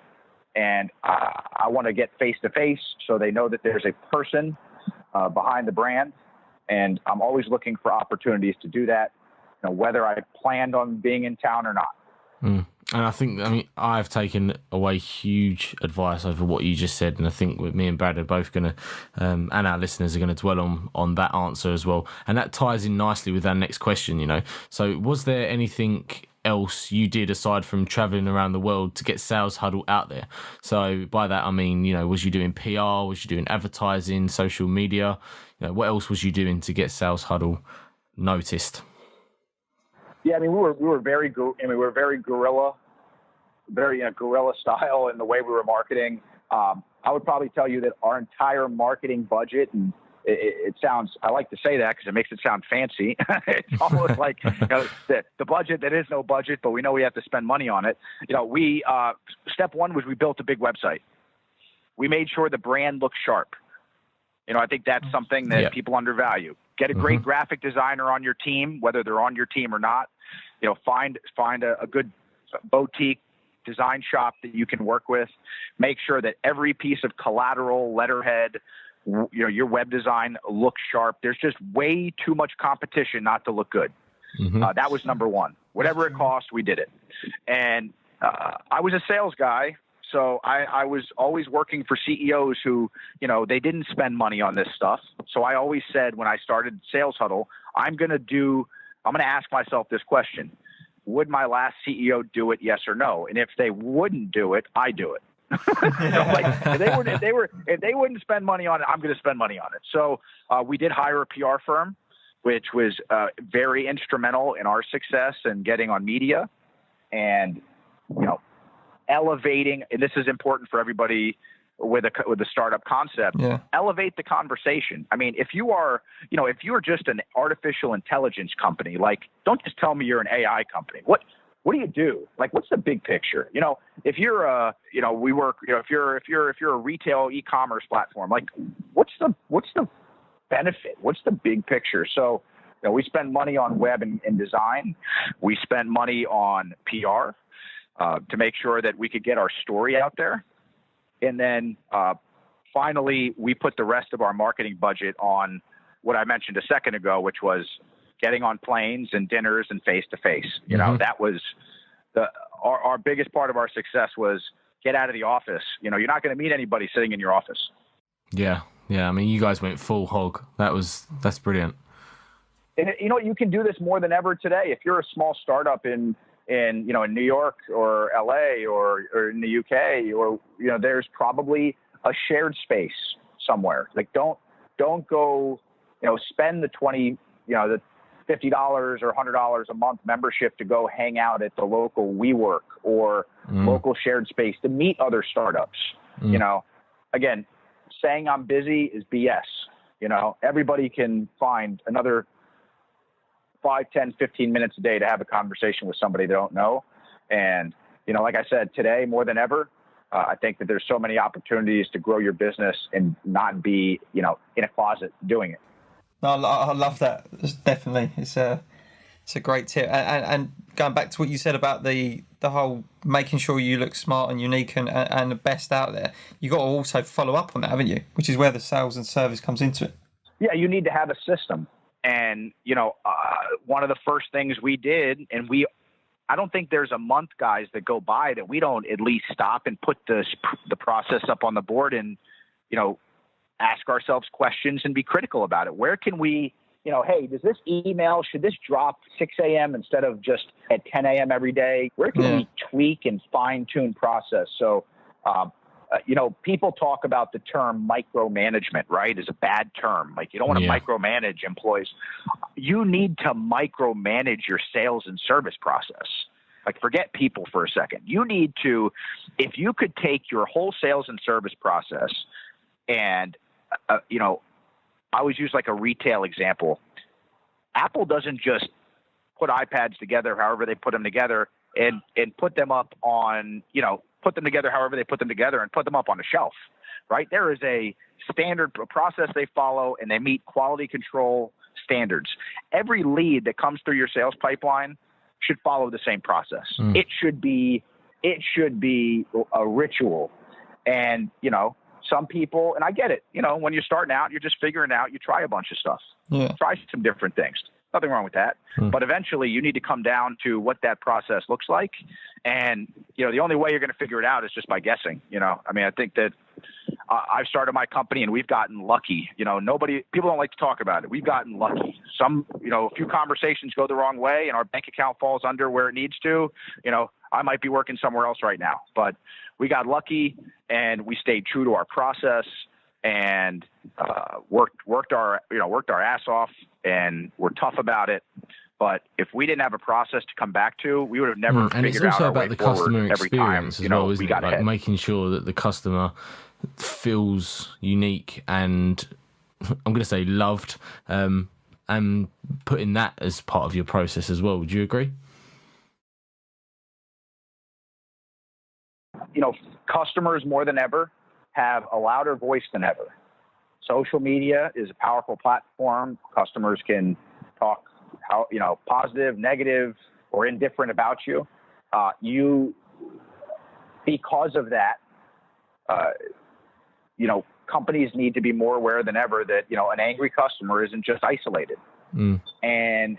[SPEAKER 5] and I want to get face-to-face so they know that there's a person behind the brand, and I'm always looking for opportunities to do that, whether I planned on being in town or not.
[SPEAKER 1] And I think, I've taken away huge advice over what you just said. And I think with me and Brad are both going to, and our listeners are going to dwell on that answer as well. And that ties in nicely with our next question, So was there anything else you did aside from traveling around the world to get Sales Huddle out there? So by that, I mean, was you doing PR? Was you doing advertising, social media? What else was you doing to get Sales Huddle noticed?
[SPEAKER 5] Yeah, we were very guerrilla, guerrilla style in the way we were marketing. I I would probably tell you that our entire marketing budget, and it sounds, I like to say that because it makes it sound fancy. It's almost like the budget that is no budget, but we know we have to spend money on it. Step one was we built a big website. We made sure the brand looked sharp. I think that's something that people undervalue. Get a great graphic designer on your team, whether they're on your team or not. Find a good boutique design shop that you can work with. Make sure that every piece of collateral, letterhead, your web design looks sharp. There's just way too much competition not to look good. That was number one. Whatever it cost, we did it. And I was a sales guy, so I was always working for CEOs who, they didn't spend money on this stuff. So I always said when I started Sales Huddle, I'm going to ask myself this question: would my last CEO do it? Yes or no? And if they wouldn't do it, I do it. If they wouldn't spend money on it, I'm going to spend money on it. So we did hire a PR firm, which was very instrumental in our success and getting on media, and elevating. And this is important for everybody with a startup concept. Elevate the conversation. I mean, if you're just an artificial intelligence company, don't just tell me you're an AI company. What do you do? What's the big picture? If you're if you're a retail e-commerce platform, what's the benefit? What's the big picture? So, we spend money on web and design. We spend money on PR to make sure that we could get our story out there. And then finally, we put the rest of our marketing budget on what I mentioned a second ago, which was getting on planes and dinners and face-to-face. That was our biggest part of our success was get out of the office. You're not going to meet anybody sitting in your office. Yeah.
[SPEAKER 1] I mean, you guys went full hog. That's brilliant.
[SPEAKER 5] And you can do this more than ever today. If you're a small startup in New York or LA or in the UK, or, there's probably a shared space somewhere. Don't go, spend the the $50 or $100 a month membership to go hang out at the local WeWork or local shared space to meet other startups. Again, saying I'm busy is BS. Everybody can find another 5, 10, 15 minutes a day to have a conversation with somebody they don't know. And, like I said, today more than ever, I think that there's so many opportunities to grow your business and not be, in a closet doing it.
[SPEAKER 4] No, I love that. Definitely. It's a great tip. And going back to what you said about the whole making sure you look smart and unique and the best out there, you got to also follow up on that, haven't you? Which is where the sales and service comes into it.
[SPEAKER 5] Yeah, you need to have a system. And, one of the first things we did, and I don't think there's a month, guys, that go by that we don't at least stop and put the process up on the board and, ask ourselves questions and be critical about it. Where can we, hey, does this email, should this drop 6 a.m. instead of just at 10 a.m. every day? Where can we tweak and fine tune process? So, people talk about the term micromanagement, right, as a bad term. You don't want to micromanage employees. You need to micromanage your sales and service process. Forget people for a second. You need to, if you could take your whole sales and service process and, I always use a retail example. Apple doesn't just put iPads together however they put them together and put them up on, put them together however they put them together and put them up on a shelf, right? There is a standard process they follow, and they meet quality control standards. Every lead that comes through your sales pipeline should follow the same process. It should be a ritual. And, some people, and I get it, when you're starting out, you're just figuring out, you try a bunch of stuff, try some different things. Nothing wrong with that. But eventually you need to come down to what that process looks like. And, the only way you're going to figure it out is just by guessing. I think that I've started my company and we've gotten lucky. People don't like to talk about it. We've gotten lucky. A few conversations go the wrong way and our bank account falls under where it needs to. I might be working somewhere else right now, but we got lucky and we stayed true to our process and worked our ass off, and we're tough about it. But if we didn't have a process to come back to, we would have never figured out our way forward every time.
[SPEAKER 1] And it's also about the customer experience as well, isn't it? Making sure that the customer feels unique and I'm going to say loved, and putting that as part of your process as well. Would you agree?
[SPEAKER 5] Customers more than ever have a louder voice than ever. Social media is a powerful platform. Customers can talk positive, negative, or indifferent about you. Because of that, companies need to be more aware than ever that, an angry customer isn't just isolated. And,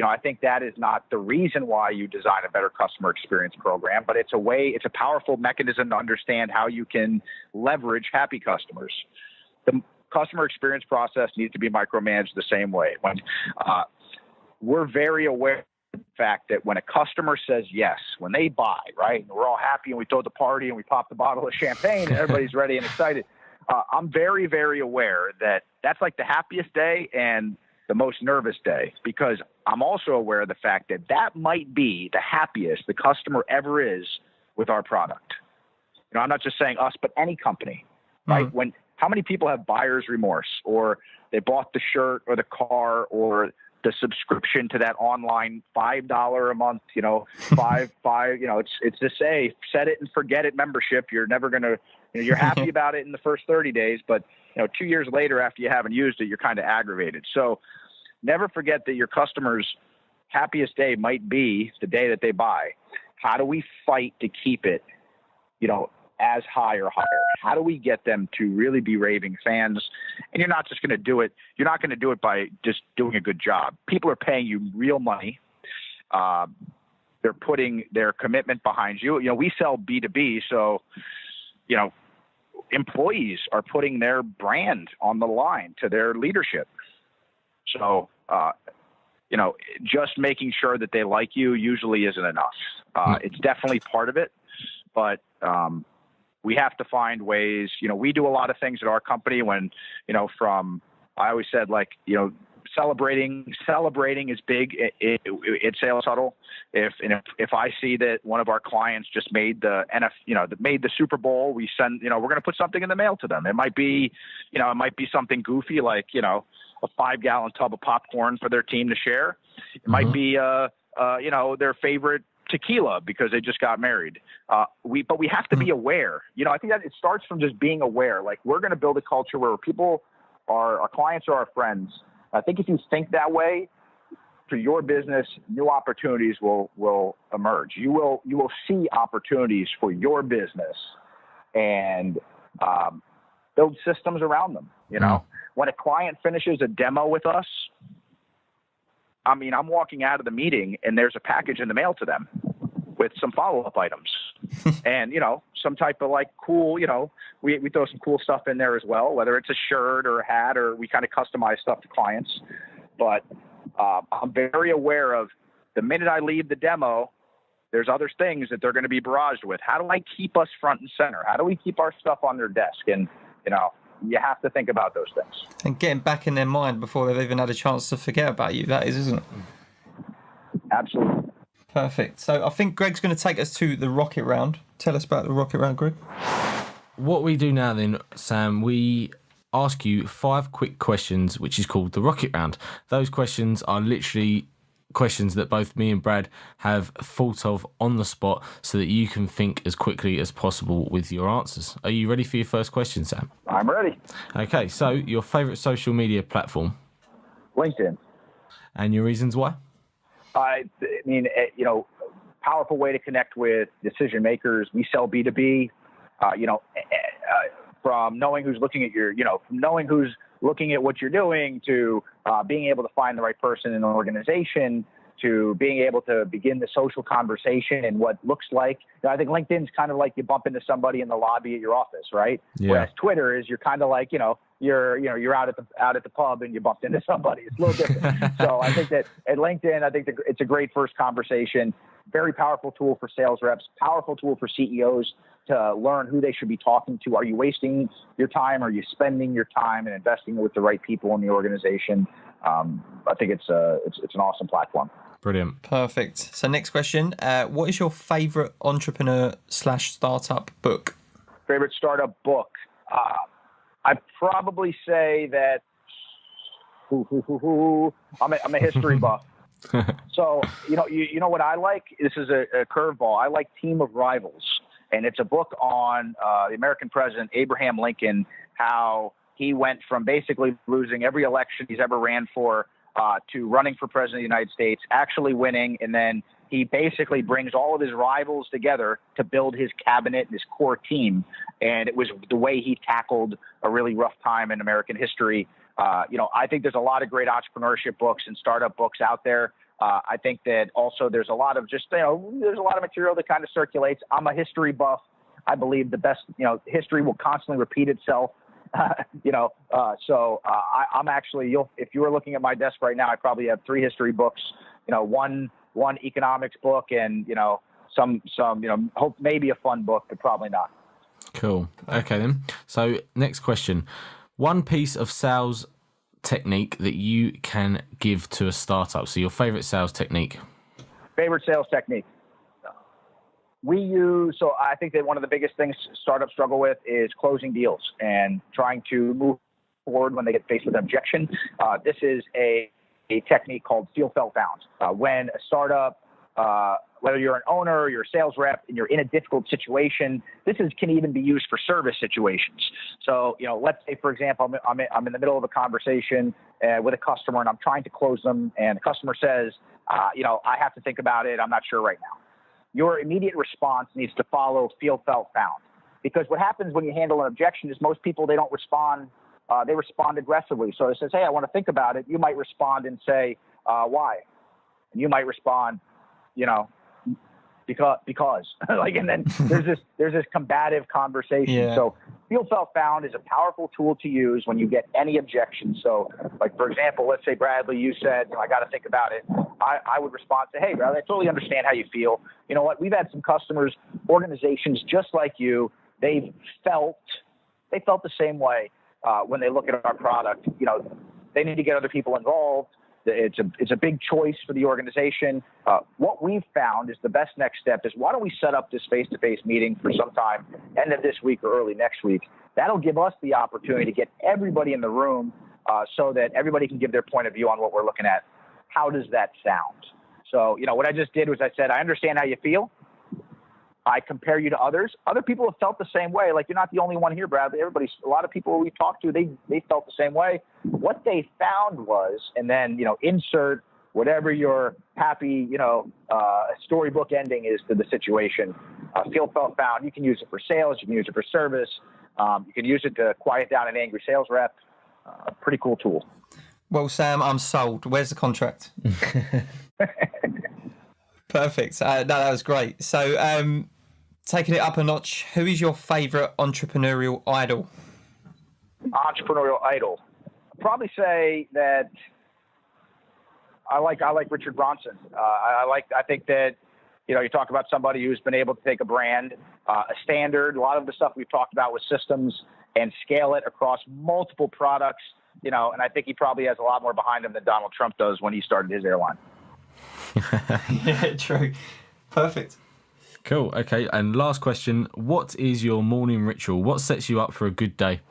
[SPEAKER 5] I think that is not the reason why you design a better customer experience program, but it's a powerful mechanism to understand how you can leverage happy customers. The customer experience process needs to be micromanaged the same way. When we're very aware of the fact that when a customer says yes, when they buy, right, and we're all happy and we throw the party and we pop the bottle of champagne and everybody's ready and excited. I'm very, very aware that that's like the happiest day and the most nervous day, because I'm also aware of the fact that that might be the happiest the customer ever is with our product. I'm not just saying us, but any company, right? How many people have buyer's remorse, or they bought the shirt or the car or the subscription to that online $5 a month, it's to say, set it and forget it membership. You're never going to, you're happy about it in the first 30 days, but 2 years later, after you haven't used it, you're kind of aggravated. So never forget that your customer's happiest day might be the day that they buy. How do we fight to keep it, as high or higher? How do we get them to really be raving fans? And you're not just going to do it. You're not going to do it by just doing a good job. People are paying you real money. They're putting their commitment behind you. We sell B2B. So, employees are putting their brand on the line to their leadership. So, just making sure that they like you usually isn't enough. It's definitely part of it, but, we have to find ways, we do a lot of things at our company when, I always said, celebrating is big at Sales Huddle. If I see that one of our clients just made made the Super Bowl, we send, we're going to put something in the mail to them. It might be, something goofy, like, a 5-gallon tub of popcorn for their team to share. It might be, their favorite tequila because they just got married. But we have to be aware. I think that it starts from just being aware. Like, we're going to build a culture where people are our clients are our friends. I think if you think that way for your business, new opportunities will emerge. You will see opportunities for your business and build systems around them. When a client finishes a demo with us, I'm walking out of the meeting and there's a package in the mail to them with some follow-up items and, some type of cool, we throw some cool stuff in there as well, whether it's a shirt or a hat, or we kind of customize stuff to clients. But I'm very aware of the minute I leave the demo, there's other things that they're going to be barraged with. How do I keep us front and center? How do we keep our stuff on their desk? And, you have to think about those things.
[SPEAKER 4] And getting back in their mind before they've even had a chance to forget about you. That is, isn't it?
[SPEAKER 5] Absolutely.
[SPEAKER 4] Perfect. So I think Greg's going to take us to the rocket round. Tell us about the rocket round, Greg.
[SPEAKER 1] What we do now then, Sam, we ask you 5 quick questions, which is called the rocket round. Those questions are literally questions that both me and Brad have thought of on the spot so that you can think as quickly as possible with your answers. Are you ready for your first question, Sam?
[SPEAKER 5] I'm ready.
[SPEAKER 1] Okay, so your favourite social media platform?
[SPEAKER 5] LinkedIn.
[SPEAKER 1] And your reasons why?
[SPEAKER 5] Powerful way to connect with decision makers. We sell B2B, from knowing who's looking at from knowing who's looking at what you're doing to being able to find the right person in an organization to being able to begin the social conversation and what looks like. I think LinkedIn's kind of like you bump into somebody in the lobby at your office, right?
[SPEAKER 1] Yeah.
[SPEAKER 5] Whereas Twitter is you're kind of like, you're out at the pub and you bumped into somebody. It's a little different. So I think that at LinkedIn, it's a great first conversation. Very powerful tool for sales reps, powerful tool for CEOs to learn who they should be talking to. Are you wasting your time? Are you spending your time and investing with the right people in the organization? I think it's an awesome platform.
[SPEAKER 1] Brilliant.
[SPEAKER 4] Perfect. So next question, what is your favorite entrepreneur / startup book?
[SPEAKER 5] Favorite startup book. I'd probably say that I'm a history buff. So, you know what I like? This is a curveball. I like Team of Rivals. And it's a book on the American president, Abraham Lincoln, how he went from basically losing every election he's ever ran for to running for president of the United States, actually winning. And then he basically brings all of his rivals together to build his cabinet and his core team. And it was the way he tackled a really rough time in American history. I think there's a lot of great entrepreneurship books and startup books out there. I think that also there's a lot of there's a lot of material that kind of circulates. I'm a history buff. I believe the best, history will constantly repeat itself. I'm actually, if you were looking at my desk right now, I probably have 3 history books, one economics book and, some hope maybe a fun book, but probably not.
[SPEAKER 1] Cool. Okay then. So next question. One piece of sales technique that you can give to a startup. So your favorite sales technique.
[SPEAKER 5] Favorite sales technique. So I think that one of the biggest things startups struggle with is closing deals and trying to move forward when they get faced with an objection. This is a technique called feel, felt, found. When a startup, whether you're an owner or you're a sales rep and you're in a difficult situation, can even be used for service situations. So, let's say, for example, I'm in the middle of a conversation with a customer and I'm trying to close them, and the customer says, I have to think about it. I'm not sure right now. Your immediate response needs to follow feel, felt, found. Because what happens when you handle an objection is most people, they don't respond. They respond aggressively. So it says, hey, I want to think about it. You might respond and say, why? And you might respond, because and then there's this combative conversation.
[SPEAKER 4] Yeah.
[SPEAKER 5] So feel, felt, found is a powerful tool to use when you get any objection. So like, for example, let's say, Bradley, you said, I got to think about it. I would respond to, hey, Bradley, I totally understand how you feel. You know what? We've had some customers, organizations just like you. They felt the same way when they look at our product. They need to get other people involved. It's a big choice for the organization. What we've found is the best next step is, why don't we set up this face-to-face meeting for sometime end of this week or early next week? That'll give us the opportunity to get everybody in the room so that everybody can give their point of view on what we're looking at. How does that sound? So, what I just did was I said, I understand how you feel. I compare you to others. Other people have felt the same way. Like, you're not the only one here, Bradley. A lot of people we talked to, they felt the same way. What they found was, and then, insert whatever your happy, storybook ending is to the situation. Feel, felt, found. You can use it for sales. You can use it for service. You can use it to quiet down an angry sales rep. Pretty cool tool.
[SPEAKER 4] Well, Sam, I'm sold. Where's the contract? Perfect. No, that was great. So, taking it up a notch, who is your favourite entrepreneurial idol?
[SPEAKER 5] Entrepreneurial idol. I'd probably say that I like Richard Branson. I think that, you talk about somebody who's been able to take a brand, a standard, a lot of the stuff we've talked about with systems, and scale it across multiple products, and I think he probably has a lot more behind him than Donald Trump does when he started his airline.
[SPEAKER 4] Yeah, true. Perfect.
[SPEAKER 1] Cool. Okay. And last question. What is your morning ritual? What sets you up for a good day?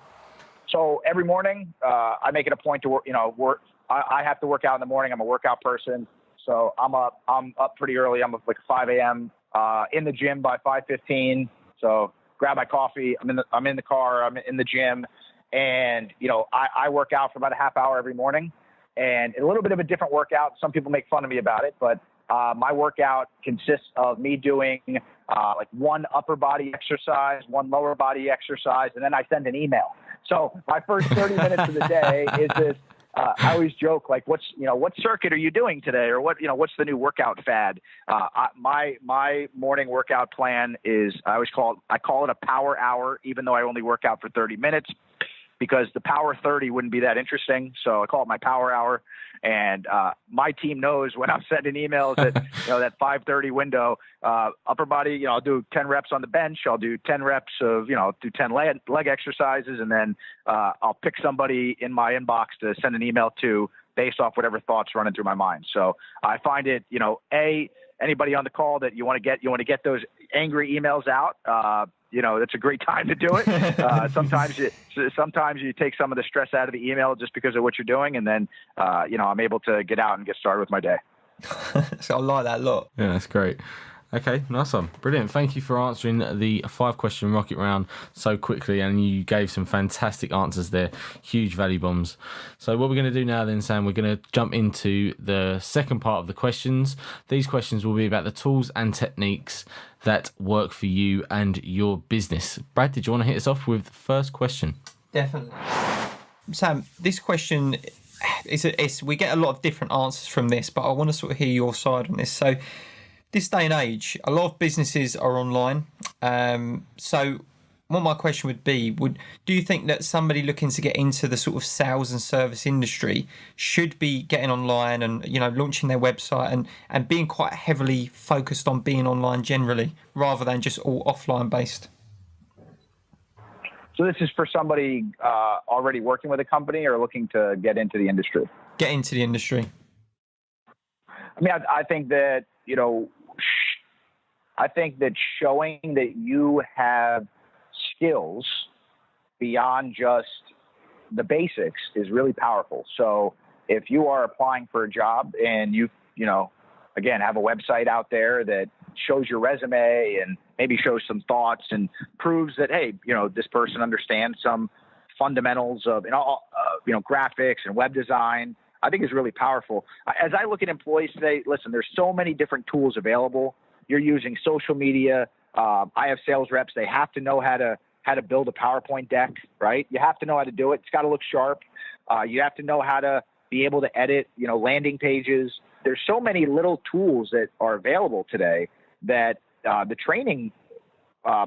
[SPEAKER 5] So every morning, I make it a point to work. I have to work out in the morning. I'm a workout person. So I'm up pretty early. I'm up like 5 a.m. In the gym by 5:15. So grab my coffee. I'm in the car. I'm in the gym, and I work out for about a half hour every morning, and a little bit of a different workout. Some people make fun of me about it, but my workout consists of me doing like one upper body exercise, one lower body exercise, and then I send an email. So my first 30 minutes of the day is this. I always joke, like, what circuit are you doing today? Or what's the new workout fad? My morning workout plan is, I call it a power hour, even though I only work out for 30 minutes, because the power 30 wouldn't be that interesting. So I call it my power hour. And my team knows when I'm sending emails at that 5:30 window, upper body, I'll do 10 reps on the bench. I'll do 10 reps of, do 10 leg exercises. And then I'll pick somebody in my inbox to send an email to based off whatever thoughts running through my mind. So I find it, anybody on the call that you want to get those angry emails out, that's a great time to do it. Sometimes you take some of the stress out of the email just because of what you're doing. And then, I'm able to get out and get started with my day.
[SPEAKER 4] So I like that a lot.
[SPEAKER 1] Yeah, that's great. Okay, nice one. Brilliant. Thank you for answering the 5-question rocket round so quickly, and you gave some fantastic answers there. Huge value bombs. So what we're going to do now then, Sam, we're going to jump into the second part of the questions. These questions will be about the tools and techniques that work for you and your business. Brad, did you want to hit us off with the first question?
[SPEAKER 4] Definitely. Sam, this question we get a lot of different answers from this, but I want to sort of hear your side on this. So this day and age, a lot of businesses are online. So what my question would be, do you think that somebody looking to get into the sort of sales and service industry should be getting online and, launching their website and being quite heavily focused on being online generally, rather than just all offline based?
[SPEAKER 5] So this is for somebody already working with a company or looking to get into the industry?
[SPEAKER 4] Get into the industry.
[SPEAKER 5] I mean, I think that, showing that you have skills beyond just the basics is really powerful. So if you are applying for a job and you again, have a website out there that shows your resume and maybe shows some thoughts and proves that, hey, this person understands some fundamentals of, graphics and web design, I think is really powerful. As I look at employees today, listen, there's so many different tools available. You're using social media. I have sales reps. They have to know how to build a PowerPoint deck, right? You have to know how to do it. It's got to look sharp. You have to know how to be able to edit, landing pages. There's so many little tools that are available today that the training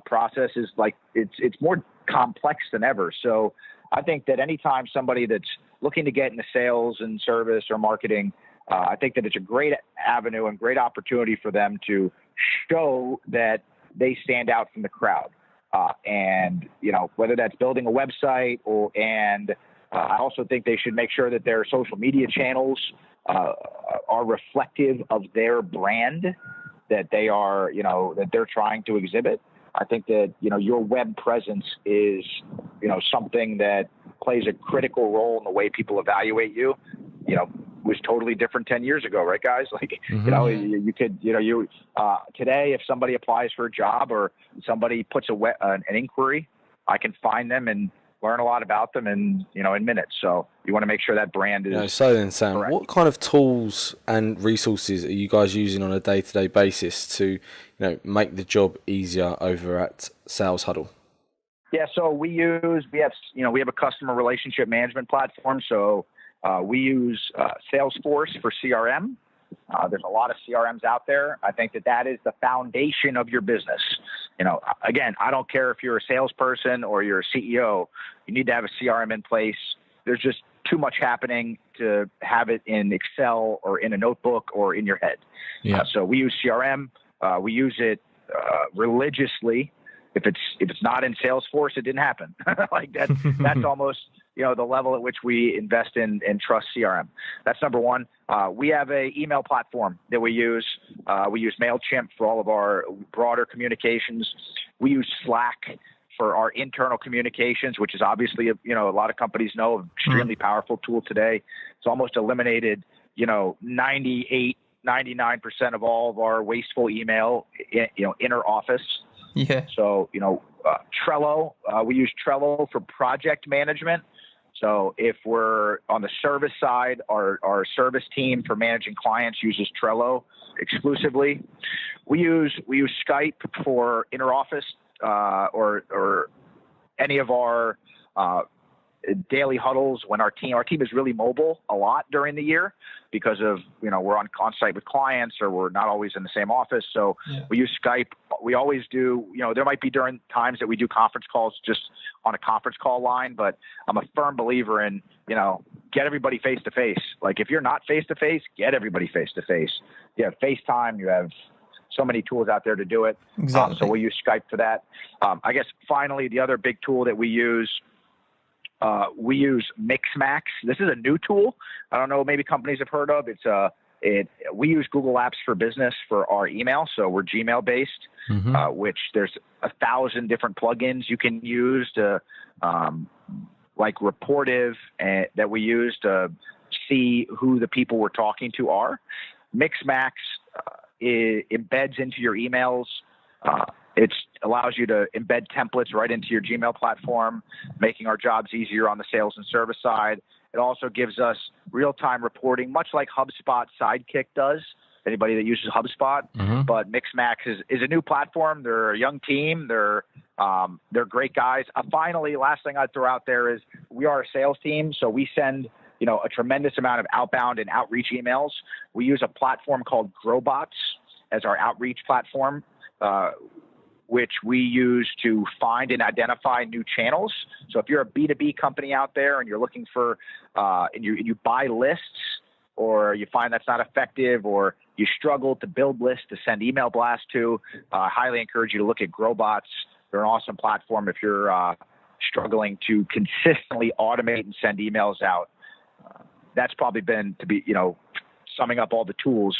[SPEAKER 5] process is it's more complex than ever. So I think that anytime somebody that's looking to get into sales and service or marketing, I think that it's a great avenue and great opportunity for them to show that they stand out from the crowd. And whether that's building a website I also think they should make sure that their social media channels are reflective of their brand that they are, that they're trying to exhibit. I think that, your web presence is, something that plays a critical role in the way people evaluate you. Was totally different 10 years ago, right, guys? You could, today, if somebody applies for a job or somebody puts an inquiry, I can find them and learn a lot about them in minutes. So you want to make sure that brand is
[SPEAKER 1] So then, Sam,
[SPEAKER 5] correct.
[SPEAKER 1] What kind of tools and resources are you guys using on a day-to-day basis to, make the job easier over at Sales Huddle?
[SPEAKER 5] Yeah, so we have a customer relationship management platform. So we use Salesforce for CRM. There's a lot of CRMs out there. I think that is the foundation of your business. Again, I don't care if you're a salesperson or you're a CEO, you need to have a CRM in place. There's just too much happening to have it in Excel or in a notebook or in your head.
[SPEAKER 1] Yeah.
[SPEAKER 5] So we use CRM. We use it religiously. If it's not in Salesforce, it didn't happen. That's almost, the level at which we invest in and trust CRM. That's number one. We have a email platform that we use. We use MailChimp for all of our broader communications. We use Slack for our internal communications, which is obviously, a lot of companies know, an extremely powerful tool today. It's almost eliminated, 98, 99% of all of our wasteful email, inner office.
[SPEAKER 4] Yeah.
[SPEAKER 5] So, Trello, we use Trello for project management. So if we're on the service side, our service team for managing clients uses Trello exclusively. We use Skype for inner office, or any of our, daily huddles when our team is really mobile a lot during the year because of, we're on site with clients or we're not always in the same office. So we use Skype. We always do, there might be during times that we do conference calls just on a conference call line, but I'm a firm believer in, get everybody face to face. Like if you're not face to face, get everybody face to face. You have FaceTime, you have so many tools out there to do it.
[SPEAKER 4] Exactly.
[SPEAKER 5] So we use Skype for that. I guess finally, the other big tool that we use Mixmax. This is a new tool. I don't know, maybe companies have heard of. It's We use Google Apps for Business for our email, so we're Gmail based, which there's 1,000 different plugins you can use to, like Reportive, that we use to see who the people we're talking to are. Mixmax embeds into your emails. It allows you to embed templates right into your Gmail platform, making our jobs easier on the sales and service side. It also gives us real-time reporting, much like HubSpot Sidekick does. Anybody that uses HubSpot, but Mixmax is a new platform. They're a young team. They're great guys. Finally, last thing I'd throw out there is we are a sales team, so we send a tremendous amount of outbound and outreach emails. We use a platform called Growbots as our outreach platform, which we use to find and identify new channels. So if you're a B2B company out there and you're looking for, and you buy lists, or you find that's not effective, or you struggle to build lists to send email blasts to, I highly encourage you to look at Growbots. They're an awesome platform if you're struggling to consistently automate and send emails out. That's probably been, summing up all the tools.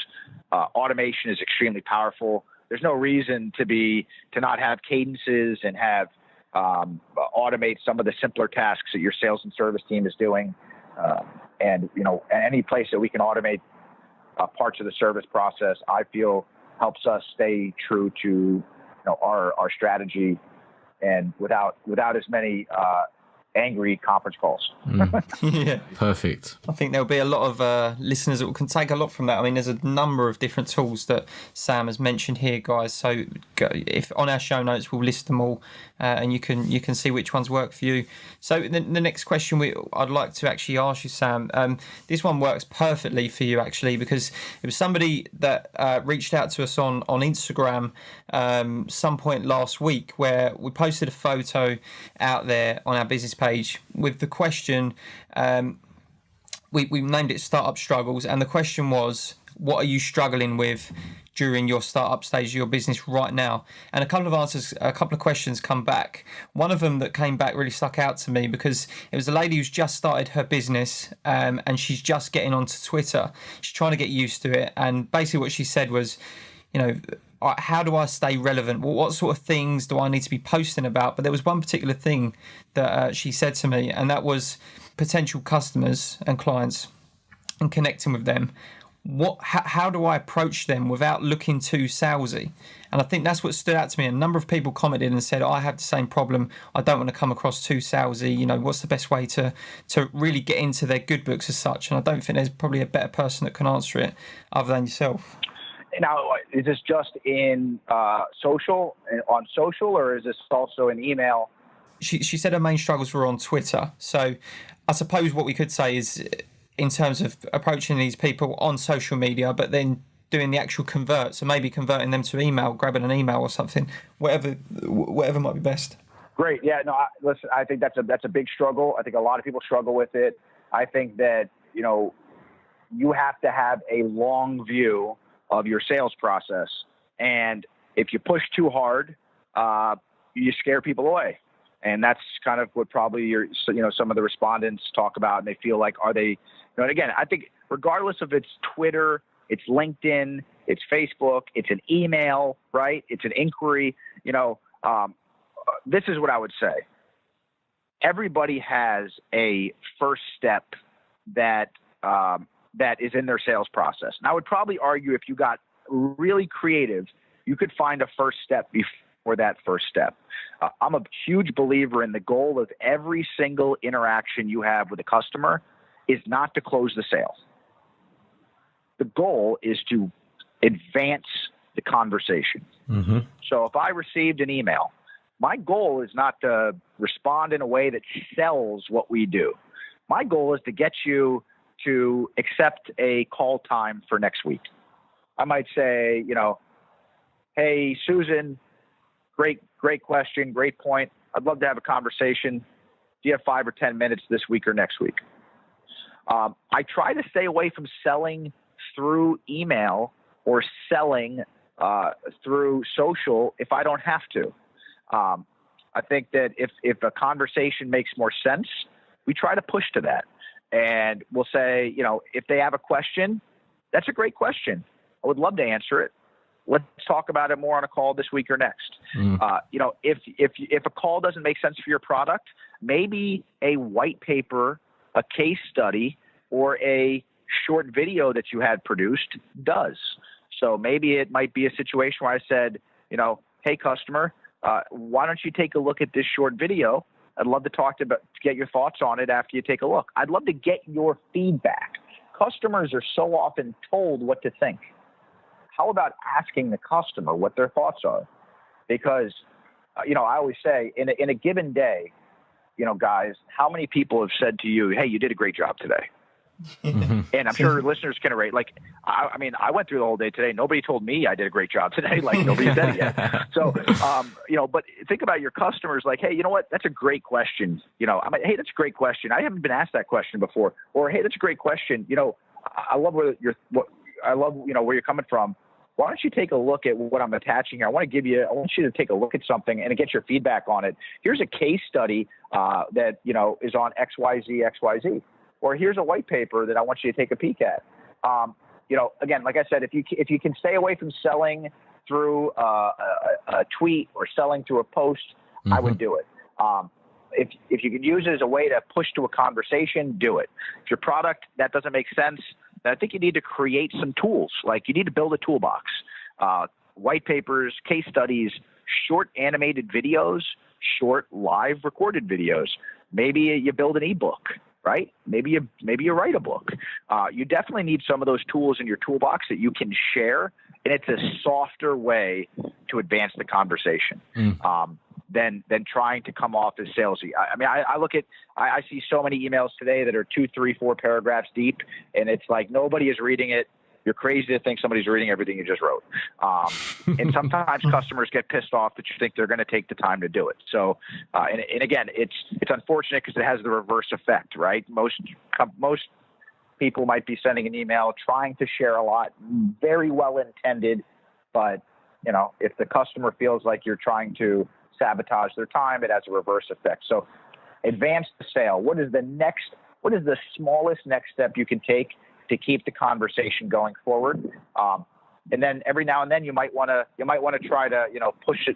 [SPEAKER 5] Automation is extremely powerful. There's no reason to not have cadences and have automate some of the simpler tasks that your sales and service team is doing. And any place that we can automate parts of the service process, I feel helps us stay true to our strategy, and without as many angry conference calls.
[SPEAKER 4] Yeah,
[SPEAKER 1] Perfect.
[SPEAKER 4] I think there'll be a lot of listeners that can take a lot from that. I mean, there's a number of different tools that Sam has mentioned here, guys. So if on our show notes, we'll list them all, and you can see which ones work for you. So the next question I'd like to actually ask you, Sam, this one works perfectly for you actually, because it was somebody that reached out to us on Instagram some point last week, where we posted a photo out there on our business page with the question, we named it Startup Struggles, and the question was, what are you struggling with during your startup stage of your business right now? And a couple of questions come back. One of them that came back really stuck out to me, because it was a lady who's just started her business, and she's just getting onto Twitter. She's trying to get used to it, and basically what she said was, how do I stay relevant? Well, what sort of things do I need to be posting about? But there was one particular thing that she said to me, and that was potential customers and clients and connecting with them. How do I approach them without looking too salesy? And I think that's what stood out to me. A number of people commented and said, I have the same problem. I don't want to come across too salesy. What's the best way to really get into their good books as such? And I don't think there's probably a better person that can answer it other than yourself.
[SPEAKER 5] Now, is this just in on social, or is this also in email?
[SPEAKER 4] She said her main struggles were on Twitter. So I suppose what we could say is, in terms of approaching these people on social media, but then doing the actual convert, so maybe converting them to email, grabbing an email or something, whatever might be best.
[SPEAKER 5] Great. Yeah, no, listen, I think that's a big struggle. I think a lot of people struggle with it. I think that, you have to have a long view of your sales process. And if you push too hard, you scare people away. And that's kind of what probably some of the respondents talk about, and they feel like, are they, and again, I think regardless of it's Twitter, it's LinkedIn, it's Facebook, it's an email, right? It's an inquiry, this is what I would say. Everybody has a first step that is in their sales process. And I would probably argue, if you got really creative, you could find a first step before that first step. I'm a huge believer in the goal of every single interaction you have with a customer is not to close the sale. The goal is to advance the conversation. Mm-hmm. So if I received an email, my goal is not to respond in a way that sells what we do. My goal is to get you to accept a call time for next week. I might say, hey, Susan, great question, great point. I'd love to have a conversation. Do you have 5 or 10 minutes this week or next week? I try to stay away from selling through email or selling through social if I don't have to. I think that if a conversation makes more sense, we try to push to that. And we'll say, if they have a question, That's a great question. I would love to answer it. Let's talk about it more on a call this week or next. If a call doesn't make sense for your product, maybe a white paper, a case study, or a short video that you had produced does. So maybe it might be a situation where I said, hey, customer, why don't you take a look at this short video? I'd love to to get your thoughts on it after you take a look. I'd love to get your feedback. Customers are so often told what to think. How about asking the customer what their thoughts are? Because, I always say in a given day, guys, how many people have said to you, hey, you did a great job today? And I'm sure listeners can relate. Like, I went through the whole day today. Nobody told me I did a great job today. Like, nobody said it yet. So, but think about your customers. Like, hey, you know what? That's a great question. Hey, that's a great question. I haven't been asked that question before. Or, hey, that's a great question. I love where you're coming from. Why don't you take a look at what I'm attaching here? I want you to take a look at something and get your feedback on it. Here's a case study that, is on XYZ. Or here's a white paper that I want you to take a peek at. Again, like I said, if you can stay away from selling through a tweet or selling through a post, I would do it. If you can use it as a way to push to a conversation, do it. If your product, that doesn't make sense, then I think you need to create some tools. Like, you need to build a toolbox. White papers, case studies, short animated videos, short live recorded videos. Maybe you build an ebook, right? Maybe you write a book. You definitely need some of those tools in your toolbox that you can share, and it's a softer way to advance the conversation than trying to come off as salesy. I see so many emails today that are 2, 3, 4 paragraphs deep, and it's like nobody is reading it. You're crazy to think somebody's reading everything you just wrote. And sometimes customers get pissed off that you think they're going to take the time to do it. So, and again, it's unfortunate because it has the reverse effect, right? Most people might be sending an email trying to share a lot, very well intended, but if the customer feels like you're trying to sabotage their time, it has a reverse effect. So, advance the sale. What is the smallest next step you can take to keep the conversation going forward? And then every now and then you might want to try to, push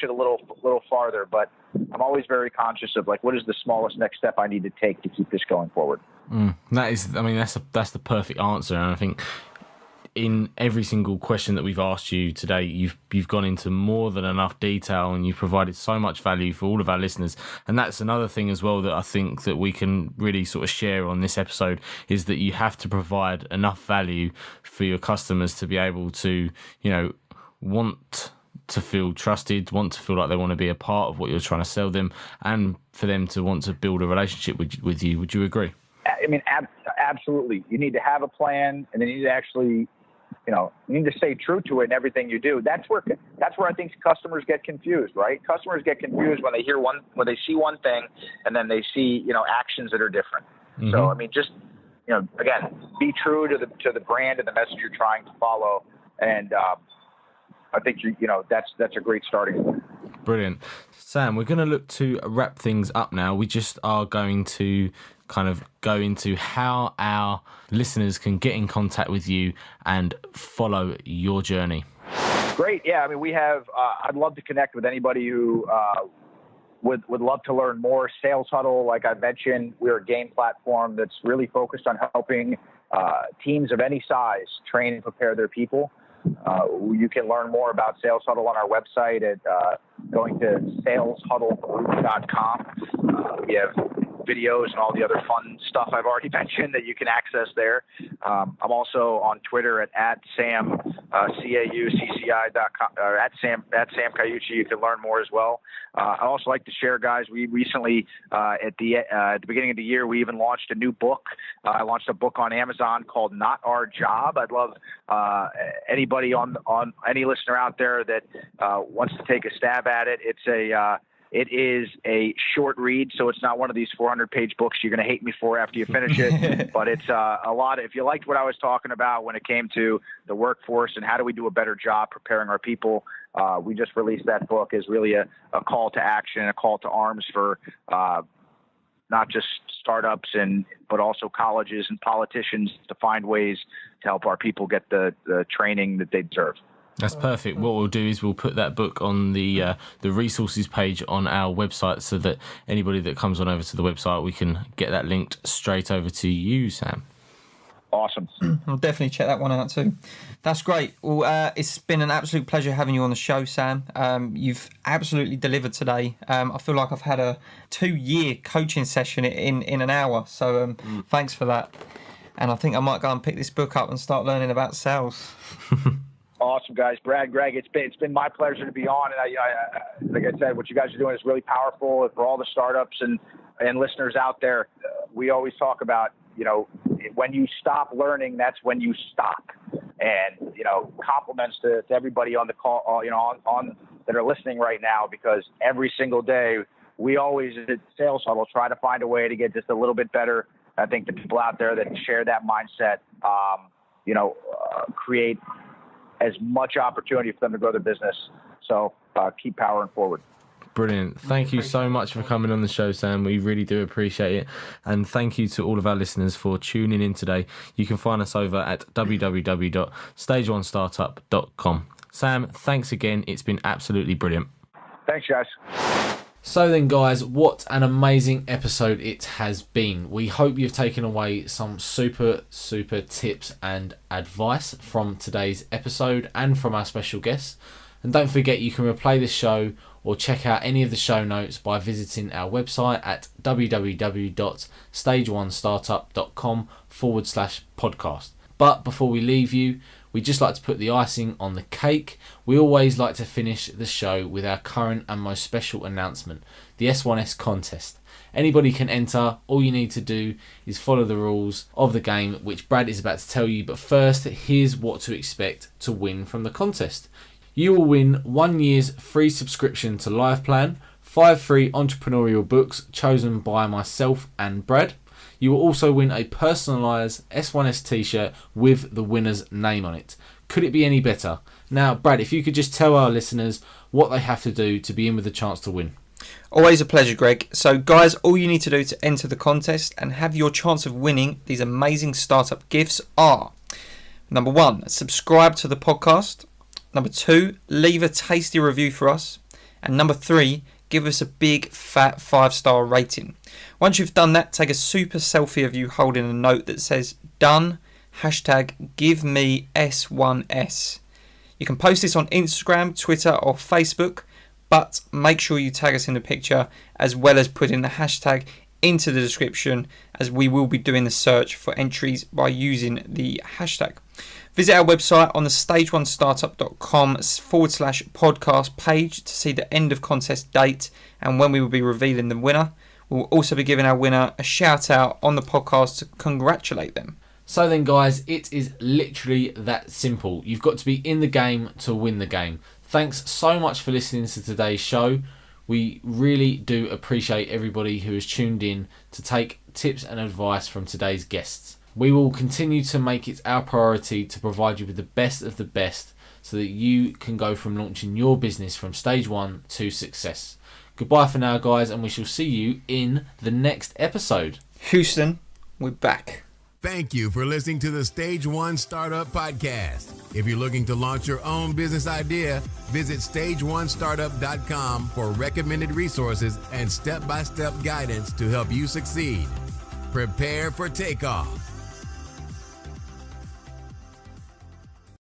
[SPEAKER 5] it a little farther. But I'm always very conscious of what is the smallest next step I need to take to keep this going forward.
[SPEAKER 1] That's the perfect answer. And I think in every single question that we've asked you today, you've gone into more than enough detail, and you've provided so much value for all of our listeners. And that's another thing as well that I think that we can really sort of share on this episode, is that you have to provide enough value for your customers to be able to, want to feel trusted, want to feel like they want to be a part of what you're trying to sell them, and for them to want to build a relationship with you. Would you agree?
[SPEAKER 5] Absolutely. You need to have a plan, and then you need to actually, you need to stay true to it in everything you do. That's where I think customers get confused, right? Customers get confused when they see one thing, and then they see, actions that are different. Mm-hmm. So, just, again, be true to the brand and the message you're trying to follow. And, I think that's a great starting point.
[SPEAKER 1] Brilliant. Sam, we're going to look to wrap things up now. We just are going to kind of go into how our listeners can get in contact with you and follow your journey.
[SPEAKER 5] Great. Yeah. We have, I'd love to connect with anybody who would love to learn more. Sales Huddle, like I mentioned, we're a game platform that's really focused on helping teams of any size train and prepare their people. You can learn more about Sales Huddle on our website at going to saleshuddlegroup.com. We have videos and all the other fun stuff I've already mentioned that you can access there. I'm also on Twitter at Sam Caucci.com, or at Sam Caucci. You can learn more as well. I also like to share, guys. We recently at the beginning of the year, we even launched a new book. I launched a book on Amazon called Not Our Job. I'd love anybody on any listener out there that wants to take a stab at it. It is a short read, so it's not one of these 400-page books you're going to hate me for after you finish it. But it's a lot. If you liked what I was talking about when it came to the workforce and how do we do a better job preparing our people, we just released that book as really a call to action, a call to arms for not just startups but also colleges and politicians to find ways to help our people get the training that they deserve.
[SPEAKER 1] That's perfect. What we'll do is we'll put that book on the resources page on our website, so that anybody that comes on over to the website, we can get that linked straight over to you, Sam.
[SPEAKER 5] Awesome.
[SPEAKER 4] I'll definitely check that one out too. That's great. Well, it's been an absolute pleasure having you on the show, Sam. You've absolutely delivered today. I feel like I've had a 2-year coaching session in an hour. So thanks for that. And I think I might go and pick this book up and start learning about sales.
[SPEAKER 5] Awesome, guys. Brad, Greg, it's been my pleasure to be on. And I like I said, what you guys are doing is really powerful for all the startups and listeners out there. We always talk about, when you stop learning, that's when you stop. And, compliments to everybody on the call, on that are listening right now, because every single day we always at Sales Huddle try to find a way to get just a little bit better. I think the people out there that share that mindset, create as much opportunity for them to grow their business. So keep powering forward.
[SPEAKER 1] Brilliant. Thank you so much for coming on the show, Sam. We really do appreciate it. And thank you to all of our listeners for tuning in today. You can find us over at www.stageonestartup.com. Sam, thanks again. It's been absolutely brilliant.
[SPEAKER 5] Thanks, guys.
[SPEAKER 1] So then, guys, what an amazing episode it has been. We hope you've taken away some super tips and advice from today's episode and from our special guests. And don't forget, you can replay this show or check out any of the show notes by visiting our website at www.stageonestartup.com/podcast. But before we leave you, we'd just like to put the icing on the cake. We always like to finish the show with our current and most special announcement, the S1S contest. Anybody can enter. All you need to do is follow the rules of the game, which Brad is about to tell you. But first, here's what to expect to win from the contest. You will win 1 year's free subscription to LivePlan, 5 free entrepreneurial books chosen by myself and Brad. You will also win a personalised S1S t-shirt with the winner's name on it. Could it be any better? Now, Brad, if you could just tell our listeners what they have to do to be in with a chance to win.
[SPEAKER 4] Always a pleasure, Greg. So, guys, all you need to do to enter the contest and have your chance of winning these amazing startup gifts are: number 1, subscribe to the podcast. Number 2, leave a tasty review for us. And number 3, give us a big fat 5-star rating. Once you've done that, take a super selfie of you holding a note that says done, #GiveMeS1S. You can post this on Instagram, Twitter or Facebook, but make sure you tag us in the picture as well as put in the hashtag into the description, as we will be doing the search for entries by using the hashtag. Visit our website on the stageonestartup.com/podcast page to see the end of contest date and when we will be revealing the winner. We'll also be giving our winner a shout out on the podcast to congratulate them.
[SPEAKER 1] So then, guys, it is literally that simple. You've got to be in the game to win the game. Thanks so much for listening to today's show. We really do appreciate everybody who has tuned in to take tips and advice from today's guests. We will continue to make it our priority to provide you with the best of the best so that you can go from launching your business from stage 1 to success. Goodbye for now, guys, and we shall see you in the next episode.
[SPEAKER 4] Houston, we're back.
[SPEAKER 3] Thank you for listening to the Stage 1 Startup Podcast. If you're looking to launch your own business idea, visit stageonestartup.com for recommended resources and step-by-step guidance to help you succeed. Prepare for takeoff.